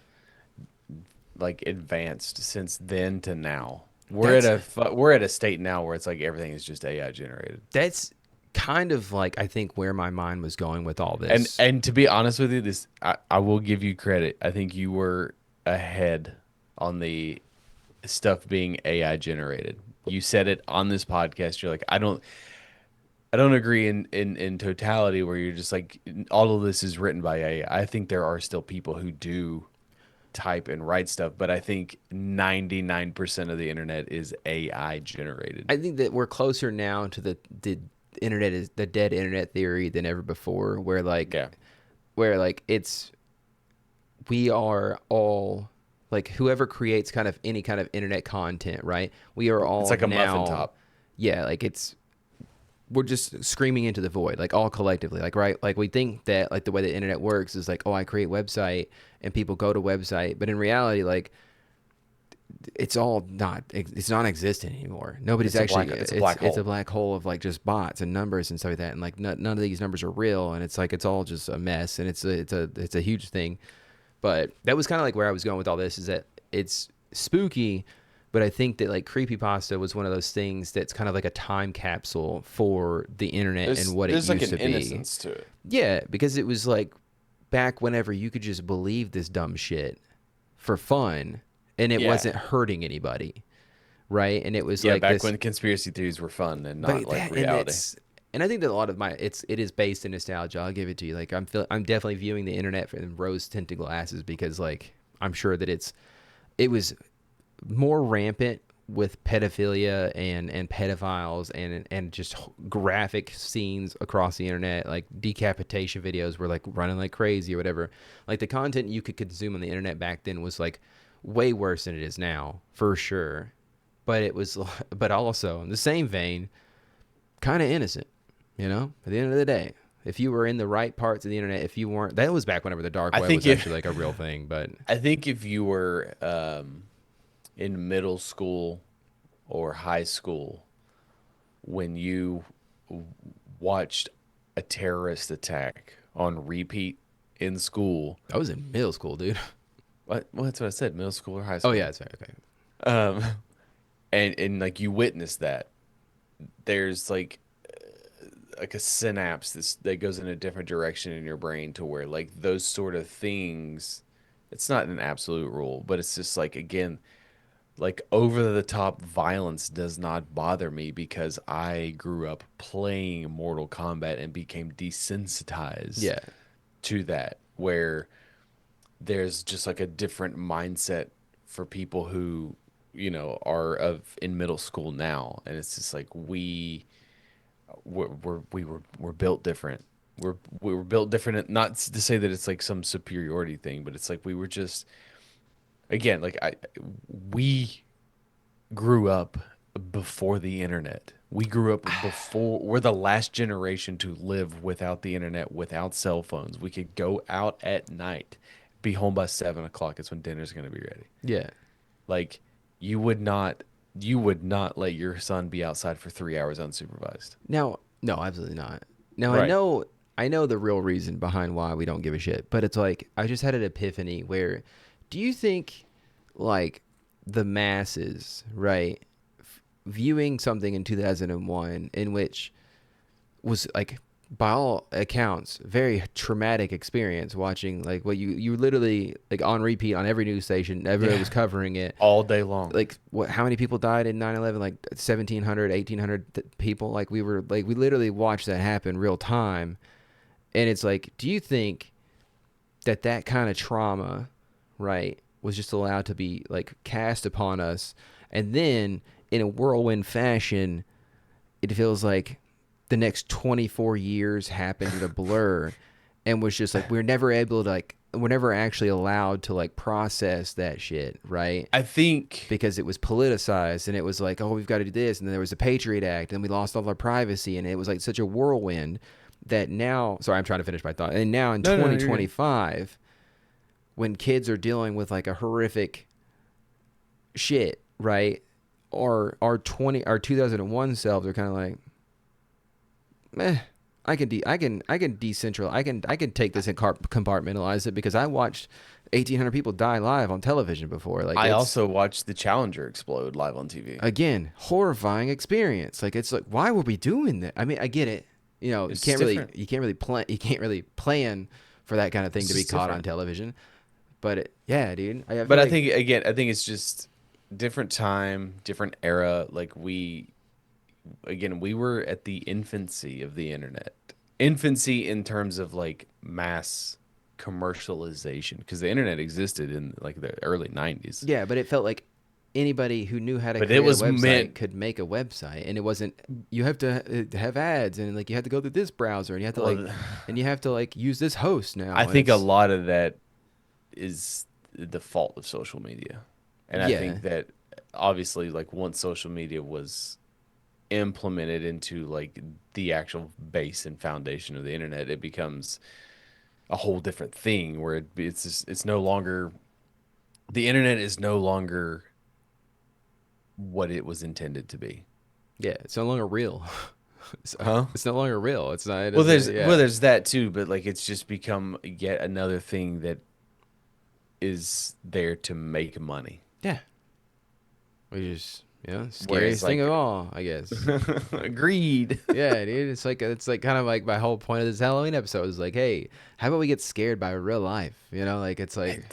[SPEAKER 3] like advanced since then to now. We're at a state now where it's like everything is just AI generated.
[SPEAKER 2] That's kind of like I think where my mind was going with all this.
[SPEAKER 3] And to be honest with you, I will give you credit. I think you were ahead on the stuff being AI generated. You said it on this podcast. You're like, I don't agree in totality, where you're just like, all of this is written by AI. I think there are still people who do type and write stuff, but I think 99% of the internet is AI generated.
[SPEAKER 2] I think that we're closer now to the internet is the dead internet theory than ever before, where like we are all like, whoever creates kind of any kind of internet content, right? We are all,
[SPEAKER 3] It's like a
[SPEAKER 2] now,
[SPEAKER 3] muffin top.
[SPEAKER 2] Yeah, like we're just screaming into the void, like all collectively, like, right? Like we think that like the way the internet works is like, oh, I create website and people go to website, but in reality, like it's non-existent anymore. Nobody's
[SPEAKER 3] It's a black hole.
[SPEAKER 2] It's a black hole of like just bots and numbers and stuff like that, and like none of these numbers are real, and it's like it's all just a mess, and it's a huge thing. But that was kind of like where I was going with all this, is that it's spooky, but I think that like creepypasta was one of those things that's kind of like a time capsule for the internet and what it used
[SPEAKER 3] like
[SPEAKER 2] to
[SPEAKER 3] an
[SPEAKER 2] be.
[SPEAKER 3] innocence to it.
[SPEAKER 2] Yeah, because it was like back whenever you could just believe this dumb shit for fun, and it wasn't hurting anybody, right? And it was like
[SPEAKER 3] back
[SPEAKER 2] this,
[SPEAKER 3] when conspiracy theories were fun and not like reality.
[SPEAKER 2] And I think that a lot of it is based in nostalgia. I'll give it to you. Like I'm definitely viewing the internet in rose tinted glasses, because like I'm sure that it was more rampant with pedophilia and pedophiles and just graphic scenes across the internet, like decapitation videos were like running like crazy or whatever. Like the content you could consume on the internet back then was like way worse than it is now, for sure. But it was, but also in the same vein, kind of innocent, you know, at the end of the day. If you were in the right parts of the internet, if you weren't, that was back whenever the dark
[SPEAKER 3] I
[SPEAKER 2] web
[SPEAKER 3] think
[SPEAKER 2] was actually like a real thing. But
[SPEAKER 3] I think if you were in middle school or high school when you watched a terrorist attack on repeat in school.
[SPEAKER 2] I was in middle school, dude.
[SPEAKER 3] What? Well, that's what I said, middle school or high
[SPEAKER 2] Oh
[SPEAKER 3] school.
[SPEAKER 2] yeah, that's right. Okay.
[SPEAKER 3] Um, and like you witness that, there's like a synapse that goes in a different direction in your brain to where like those sort of things, it's not an absolute rule, but it's just like, again, like over the top violence does not bother me because I grew up playing Mortal Kombat and became desensitized
[SPEAKER 2] Yeah.
[SPEAKER 3] to that, where there's just like a different mindset for people who, you know, are of in middle school now, and it's just like we're built different. We were built different. Not to say that it's like some superiority thing, but it's like we were just, again, like we grew up before the internet. We grew up before, we're the last generation to live without the internet, without cell phones. We could go out at night, be home by 7 o'clock. It's when dinner's going to be ready.
[SPEAKER 2] Yeah.
[SPEAKER 3] Like you would not let your son be outside for 3 hours unsupervised.
[SPEAKER 2] Now, no, absolutely not. Now
[SPEAKER 3] Right.
[SPEAKER 2] I know the real reason behind why we don't give a shit, but it's like I just had an epiphany where, do you think like the masses, right, viewing something in 2001 in which was like by all accounts very traumatic experience, watching like what you literally like on repeat on every news station, everybody was covering it
[SPEAKER 3] All day long.
[SPEAKER 2] like what, how many people died in 9/11? Like 1700, 1800 people. Like we literally watched that happen real time. And it's like, do you think that kind of trauma, right, was just allowed to be like cast upon us, and then in a whirlwind fashion, it feels like the next 24 years happened in a blur, and was just like we're never able to like, we're never actually allowed to like process that shit, right?
[SPEAKER 3] I think
[SPEAKER 2] Because it was politicized, and it was like, oh, we've got to do this, and then there was a Patriot Act, and we lost all our privacy, and it was like such a whirlwind that now, sorry, I'm trying to finish my thought, and now in
[SPEAKER 3] No, you're good.
[SPEAKER 2] 2025, when kids are dealing with like a horrific shit, right, our 2001 selves are kind of like, meh, I can decentralize. I can take this and compartmentalize it because I watched 1,800 people die live on television before. Like
[SPEAKER 3] I
[SPEAKER 2] it's,
[SPEAKER 3] also watched the Challenger explode live on TV.
[SPEAKER 2] again, horrifying experience. Like it's like, why were we doing that? I mean, I get it. You know,
[SPEAKER 3] It's
[SPEAKER 2] you
[SPEAKER 3] different.
[SPEAKER 2] can't really plan for that kind of thing
[SPEAKER 3] It's
[SPEAKER 2] to be
[SPEAKER 3] just
[SPEAKER 2] caught on
[SPEAKER 3] different.
[SPEAKER 2] television. But yeah, dude. I feel
[SPEAKER 3] But I
[SPEAKER 2] like,
[SPEAKER 3] think, again, I think it's just different time, different era. Like we were at the infancy of the internet. Infancy in terms of like mass commercialization, because the internet existed in like the early 90s.
[SPEAKER 2] yeah, but it felt like anybody who knew how to
[SPEAKER 3] But it
[SPEAKER 2] create a
[SPEAKER 3] was
[SPEAKER 2] website
[SPEAKER 3] meant,
[SPEAKER 2] could make a website, and it wasn't, you have to have ads, and like you have to go through this browser, and you have to like,
[SPEAKER 3] well,
[SPEAKER 2] and you have to like use this host now.
[SPEAKER 3] I
[SPEAKER 2] And
[SPEAKER 3] think a
[SPEAKER 2] it's,
[SPEAKER 3] lot of that is the fault of social media. And I
[SPEAKER 2] yeah,
[SPEAKER 3] think that obviously, like, once social media was implemented into like the actual base and foundation of the internet, it becomes a whole different thing where it's just, it's no longer, the internet is no longer what it was intended to be.
[SPEAKER 2] yeah, it's no longer real.
[SPEAKER 3] Huh?
[SPEAKER 2] It's no longer real. It's not. It
[SPEAKER 3] Well,
[SPEAKER 2] doesn't, yeah,
[SPEAKER 3] there's that too, but like it's just become yet another thing that is there to make money.
[SPEAKER 2] yeah. Which is, you know,
[SPEAKER 3] Whereas
[SPEAKER 2] scariest thing of all, I guess.
[SPEAKER 3] agreed.
[SPEAKER 2] Yeah, dude. It's like kind of like my whole point of this Halloween episode is like, hey, how about we get scared by real life? You know, like it's like,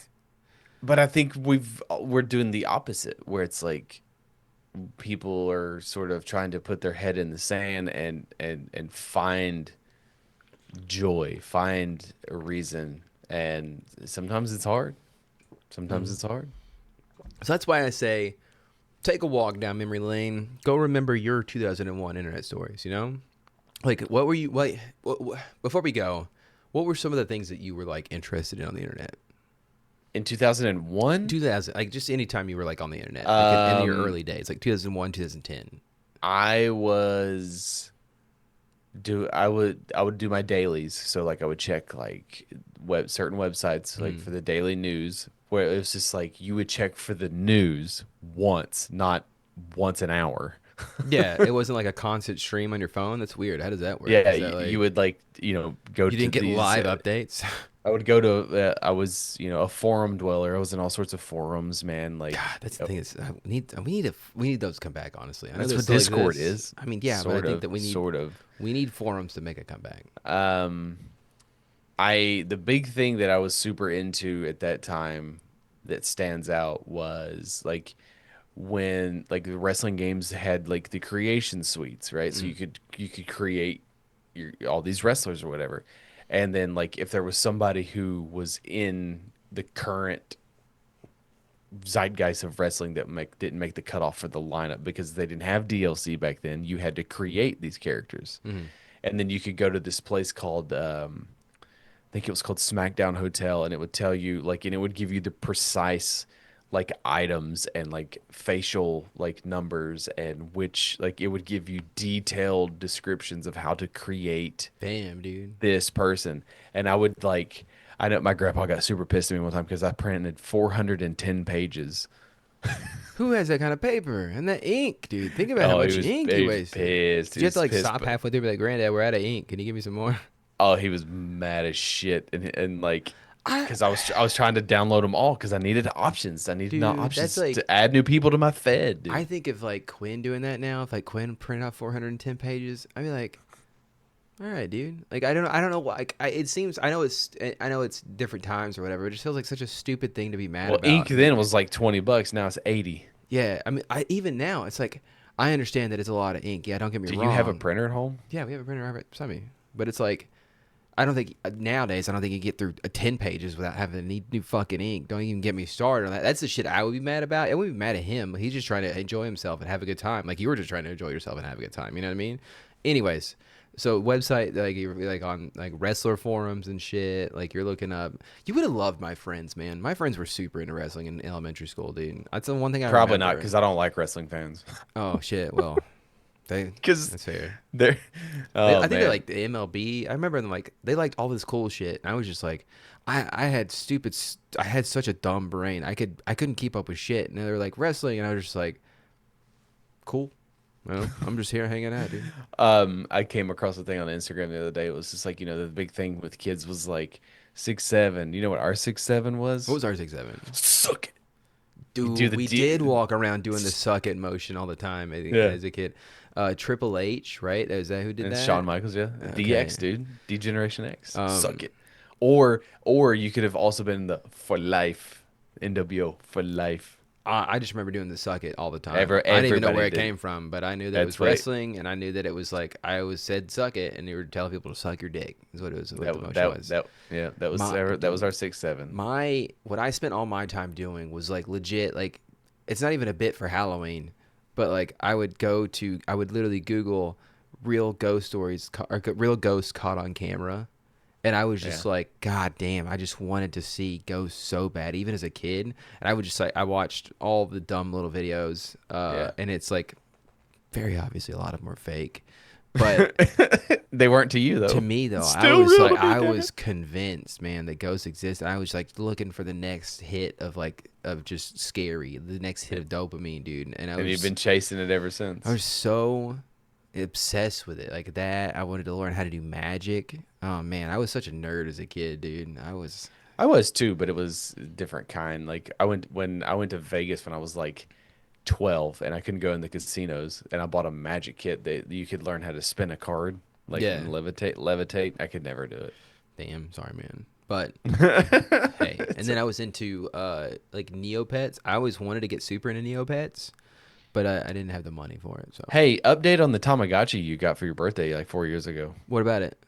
[SPEAKER 3] But I think we're doing the opposite, where it's like people are sort of trying to put their head in the sand and find joy, find a reason, and sometimes it's hard. Sometimes it's hard.
[SPEAKER 2] So that's why I say, take a walk down memory lane. Go remember your 2001 internet stories. You know, like what were you like? Before we go, what were some of the things that you were like interested in on the internet?
[SPEAKER 3] In 2001,
[SPEAKER 2] 2000, like just anytime you were like on the internet, like in your early days, like 2001, 2010.
[SPEAKER 3] I was I would do my dailies. So like I would check like certain websites like for the daily news, where it was just like you would check for the news once, not once an hour.
[SPEAKER 2] Yeah, it wasn't like a constant stream on your phone. That's weird. How does that work?
[SPEAKER 3] Yeah,
[SPEAKER 2] Is that
[SPEAKER 3] you
[SPEAKER 2] like
[SPEAKER 3] would like go
[SPEAKER 2] you
[SPEAKER 3] to
[SPEAKER 2] didn't get
[SPEAKER 3] these.
[SPEAKER 2] live updates?
[SPEAKER 3] I would go to. I was a forum dweller. I was in all sorts of forums, man. Like
[SPEAKER 2] God, that's the thing is we need those to come back. Honestly, I know
[SPEAKER 3] that's
[SPEAKER 2] there's
[SPEAKER 3] what
[SPEAKER 2] still
[SPEAKER 3] Discord
[SPEAKER 2] exists.
[SPEAKER 3] is.
[SPEAKER 2] I mean, yeah, but I think that we need forums to make a comeback.
[SPEAKER 3] The big thing that I was super into at that time that stands out was like when like the wrestling games had like the creation suites, right? So you could create all these wrestlers or whatever. And then like if there was somebody who was in the current zeitgeist of wrestling that didn't make the cutoff for the lineup because they didn't have DLC back then, you had to create these characters. And then you could go to this place called I think it was called SmackDown Hotel, and it would tell you like, and it would give you the precise like items and like facial like numbers, and which like it would give you detailed descriptions of how to create
[SPEAKER 2] Damn, dude.
[SPEAKER 3] this person. And I would like, I know my grandpa got super pissed at me one time because I printed 410 pages.
[SPEAKER 2] Who has that kind of paper and that ink, dude? Think about how much ink
[SPEAKER 3] he
[SPEAKER 2] you
[SPEAKER 3] was
[SPEAKER 2] wasted.
[SPEAKER 3] pissed.
[SPEAKER 2] Did you have to like
[SPEAKER 3] He was
[SPEAKER 2] stop
[SPEAKER 3] pissed,
[SPEAKER 2] halfway through and be like, Granddad, we're out of ink. Can you give me some more?
[SPEAKER 3] oh, he was mad as shit, and like, because I was trying to download them all because I needed options. I needed
[SPEAKER 2] Dude,
[SPEAKER 3] options
[SPEAKER 2] that's like,
[SPEAKER 3] to add new people to my fed. Dude.
[SPEAKER 2] I think if like Quinn doing that now, if like Quinn printed out 410 pages, I'd be like, all right, dude. Like I don't know. Like it seems, I know it's different times or whatever. It just feels like such a stupid thing to be mad
[SPEAKER 3] Well,
[SPEAKER 2] about.
[SPEAKER 3] ink then was like $20. Now it's 80.
[SPEAKER 2] Yeah, I mean, even now it's like I understand that it's a lot of ink. Yeah, don't get me
[SPEAKER 3] Do
[SPEAKER 2] wrong.
[SPEAKER 3] you have a printer at home?
[SPEAKER 2] Yeah, we have a printer right beside me. But it's like, I don't think nowadays, I don't think you get through 10 pages without having to need new fucking ink. Don't even get me started on that. That's the shit I would be mad about. I would be mad at him. He's just trying to enjoy himself and have a good time. Like you were just trying to enjoy yourself and have a good time. You know what I mean? Anyways, so website, like you're like on like wrestler forums and shit. Like you're looking up. You would have loved my friends, man. My friends were super into wrestling in elementary school, dude. That's the one thing I
[SPEAKER 3] Probably
[SPEAKER 2] remember.
[SPEAKER 3] not, because I don't like wrestling fans.
[SPEAKER 2] Oh shit. Well,
[SPEAKER 3] Because
[SPEAKER 2] that's fair.
[SPEAKER 3] they're,
[SPEAKER 2] I think they liked the MLB. I remember them like they liked all this cool shit. And I was just like, I had such a dumb brain. I couldn't keep up with shit. And they were like wrestling, and I was just like, cool. Well, I'm just here hanging out, dude.
[SPEAKER 3] I came across a thing on Instagram the other day. It was just like, the big thing with kids was like 6'7". You know what our 6'7" was?
[SPEAKER 2] What was R67?
[SPEAKER 3] Suck it.
[SPEAKER 2] Dude,
[SPEAKER 3] do the
[SPEAKER 2] we did walk around doing the suck it motion all the time as a kid. Triple H, right? Is that who did
[SPEAKER 3] And
[SPEAKER 2] that?
[SPEAKER 3] Shawn Michaels, yeah.
[SPEAKER 2] Okay.
[SPEAKER 3] DX, dude. D Generation X. Suck it. Or you could have also been the For Life. NWO For Life.
[SPEAKER 2] I just remember doing the suck it all the time. I didn't even know
[SPEAKER 3] Everybody
[SPEAKER 2] where it
[SPEAKER 3] did.
[SPEAKER 2] came from, but I knew that it was
[SPEAKER 3] That's right.
[SPEAKER 2] wrestling, and I knew that it was like I always said suck it, and you were telling people to suck your dick. Is what it was. What the motion was.
[SPEAKER 3] That was our 6'7".
[SPEAKER 2] What I spent all my time doing was like legit, like it's not even a bit for Halloween, but like I would literally Google real ghost stories or real ghosts caught on camera. And I was just like, God damn, I just wanted to see ghosts so bad, even as a kid. And I would just like, I watched all the dumb little videos, and it's like, very obviously a lot of them were fake. But
[SPEAKER 3] They weren't to you, though.
[SPEAKER 2] to me, though,
[SPEAKER 3] Still real,
[SPEAKER 2] I
[SPEAKER 3] dude.
[SPEAKER 2] was convinced, man, that ghosts exist. And I was like looking for the next hit of just scary, the next hit of dopamine, dude.
[SPEAKER 3] And you've been chasing it ever since.
[SPEAKER 2] I was so obsessed with it like that. I wanted to learn how to do magic. Oh man, I was such a nerd as a kid, dude. I was
[SPEAKER 3] too, but it was a different kind. Like when I went to Vegas when I was like 12, and I couldn't go in the casinos, and I bought a magic kit that you could learn how to spin a card, like and levitate. I could never do it.
[SPEAKER 2] Damn, sorry, man. But hey, and then I was into like Neopets. I always wanted to get super into Neopets, but I didn't have the money for it. So
[SPEAKER 3] Hey, update on the Tamagotchi you got for your birthday like 4 years ago.
[SPEAKER 2] what about it?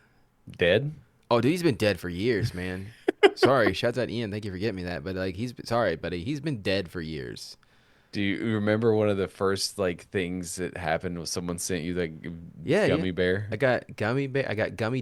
[SPEAKER 3] Dead?
[SPEAKER 2] Oh, dude, he's been dead for years, man. Sorry, shouts out Ian. Thank you for getting me that. But like, sorry, buddy. He's been dead for years.
[SPEAKER 3] Do you remember one of the first like things that happened was someone sent you the
[SPEAKER 2] Yeah,
[SPEAKER 3] gummy
[SPEAKER 2] yeah.
[SPEAKER 3] bear
[SPEAKER 2] I got gummy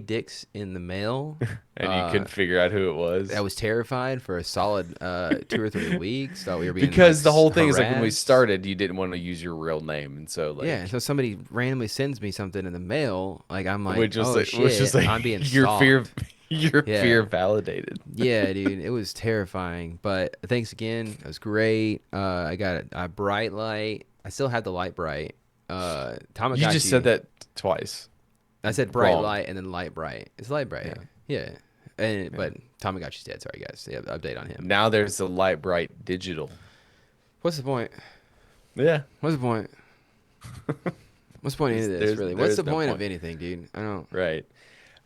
[SPEAKER 2] dicks in the mail.
[SPEAKER 3] and you couldn't figure out who it
[SPEAKER 2] I
[SPEAKER 3] was?
[SPEAKER 2] was terrified for a solid 2 or 3 weeks. Thought we were being
[SPEAKER 3] Because the whole thing is like when we
[SPEAKER 2] harassed.
[SPEAKER 3] started, you didn't want to use your real name, and so
[SPEAKER 2] Yeah,
[SPEAKER 3] like,
[SPEAKER 2] so somebody randomly sends me something in the mail, like I'm like,
[SPEAKER 3] which was
[SPEAKER 2] oh
[SPEAKER 3] just
[SPEAKER 2] shit,
[SPEAKER 3] like
[SPEAKER 2] I'm being
[SPEAKER 3] your fear,
[SPEAKER 2] stalked.
[SPEAKER 3] your fear
[SPEAKER 2] Yeah,
[SPEAKER 3] validated.
[SPEAKER 2] yeah, dude, it was terrifying. But thanks again, it was great. I got a bright light. I still have the light bright.
[SPEAKER 3] You just said
[SPEAKER 2] Tamagotchi.
[SPEAKER 3] that twice.
[SPEAKER 2] I said bright
[SPEAKER 3] Wrong.
[SPEAKER 2] light and then light bright. It's light bright.
[SPEAKER 3] Yeah.
[SPEAKER 2] Yeah, and but Tamagotchi's dead. Sorry guys. Yeah, update on him.
[SPEAKER 3] Now there's the light bright digital.
[SPEAKER 2] What's the point?
[SPEAKER 3] Yeah.
[SPEAKER 2] What's the point? What's the point of any of this,
[SPEAKER 3] There's
[SPEAKER 2] really? What's the
[SPEAKER 3] no
[SPEAKER 2] point of
[SPEAKER 3] point.
[SPEAKER 2] anything, dude? I don't.
[SPEAKER 3] Right.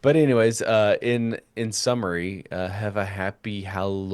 [SPEAKER 3] But anyways, in summary, have a happy Halloweenie.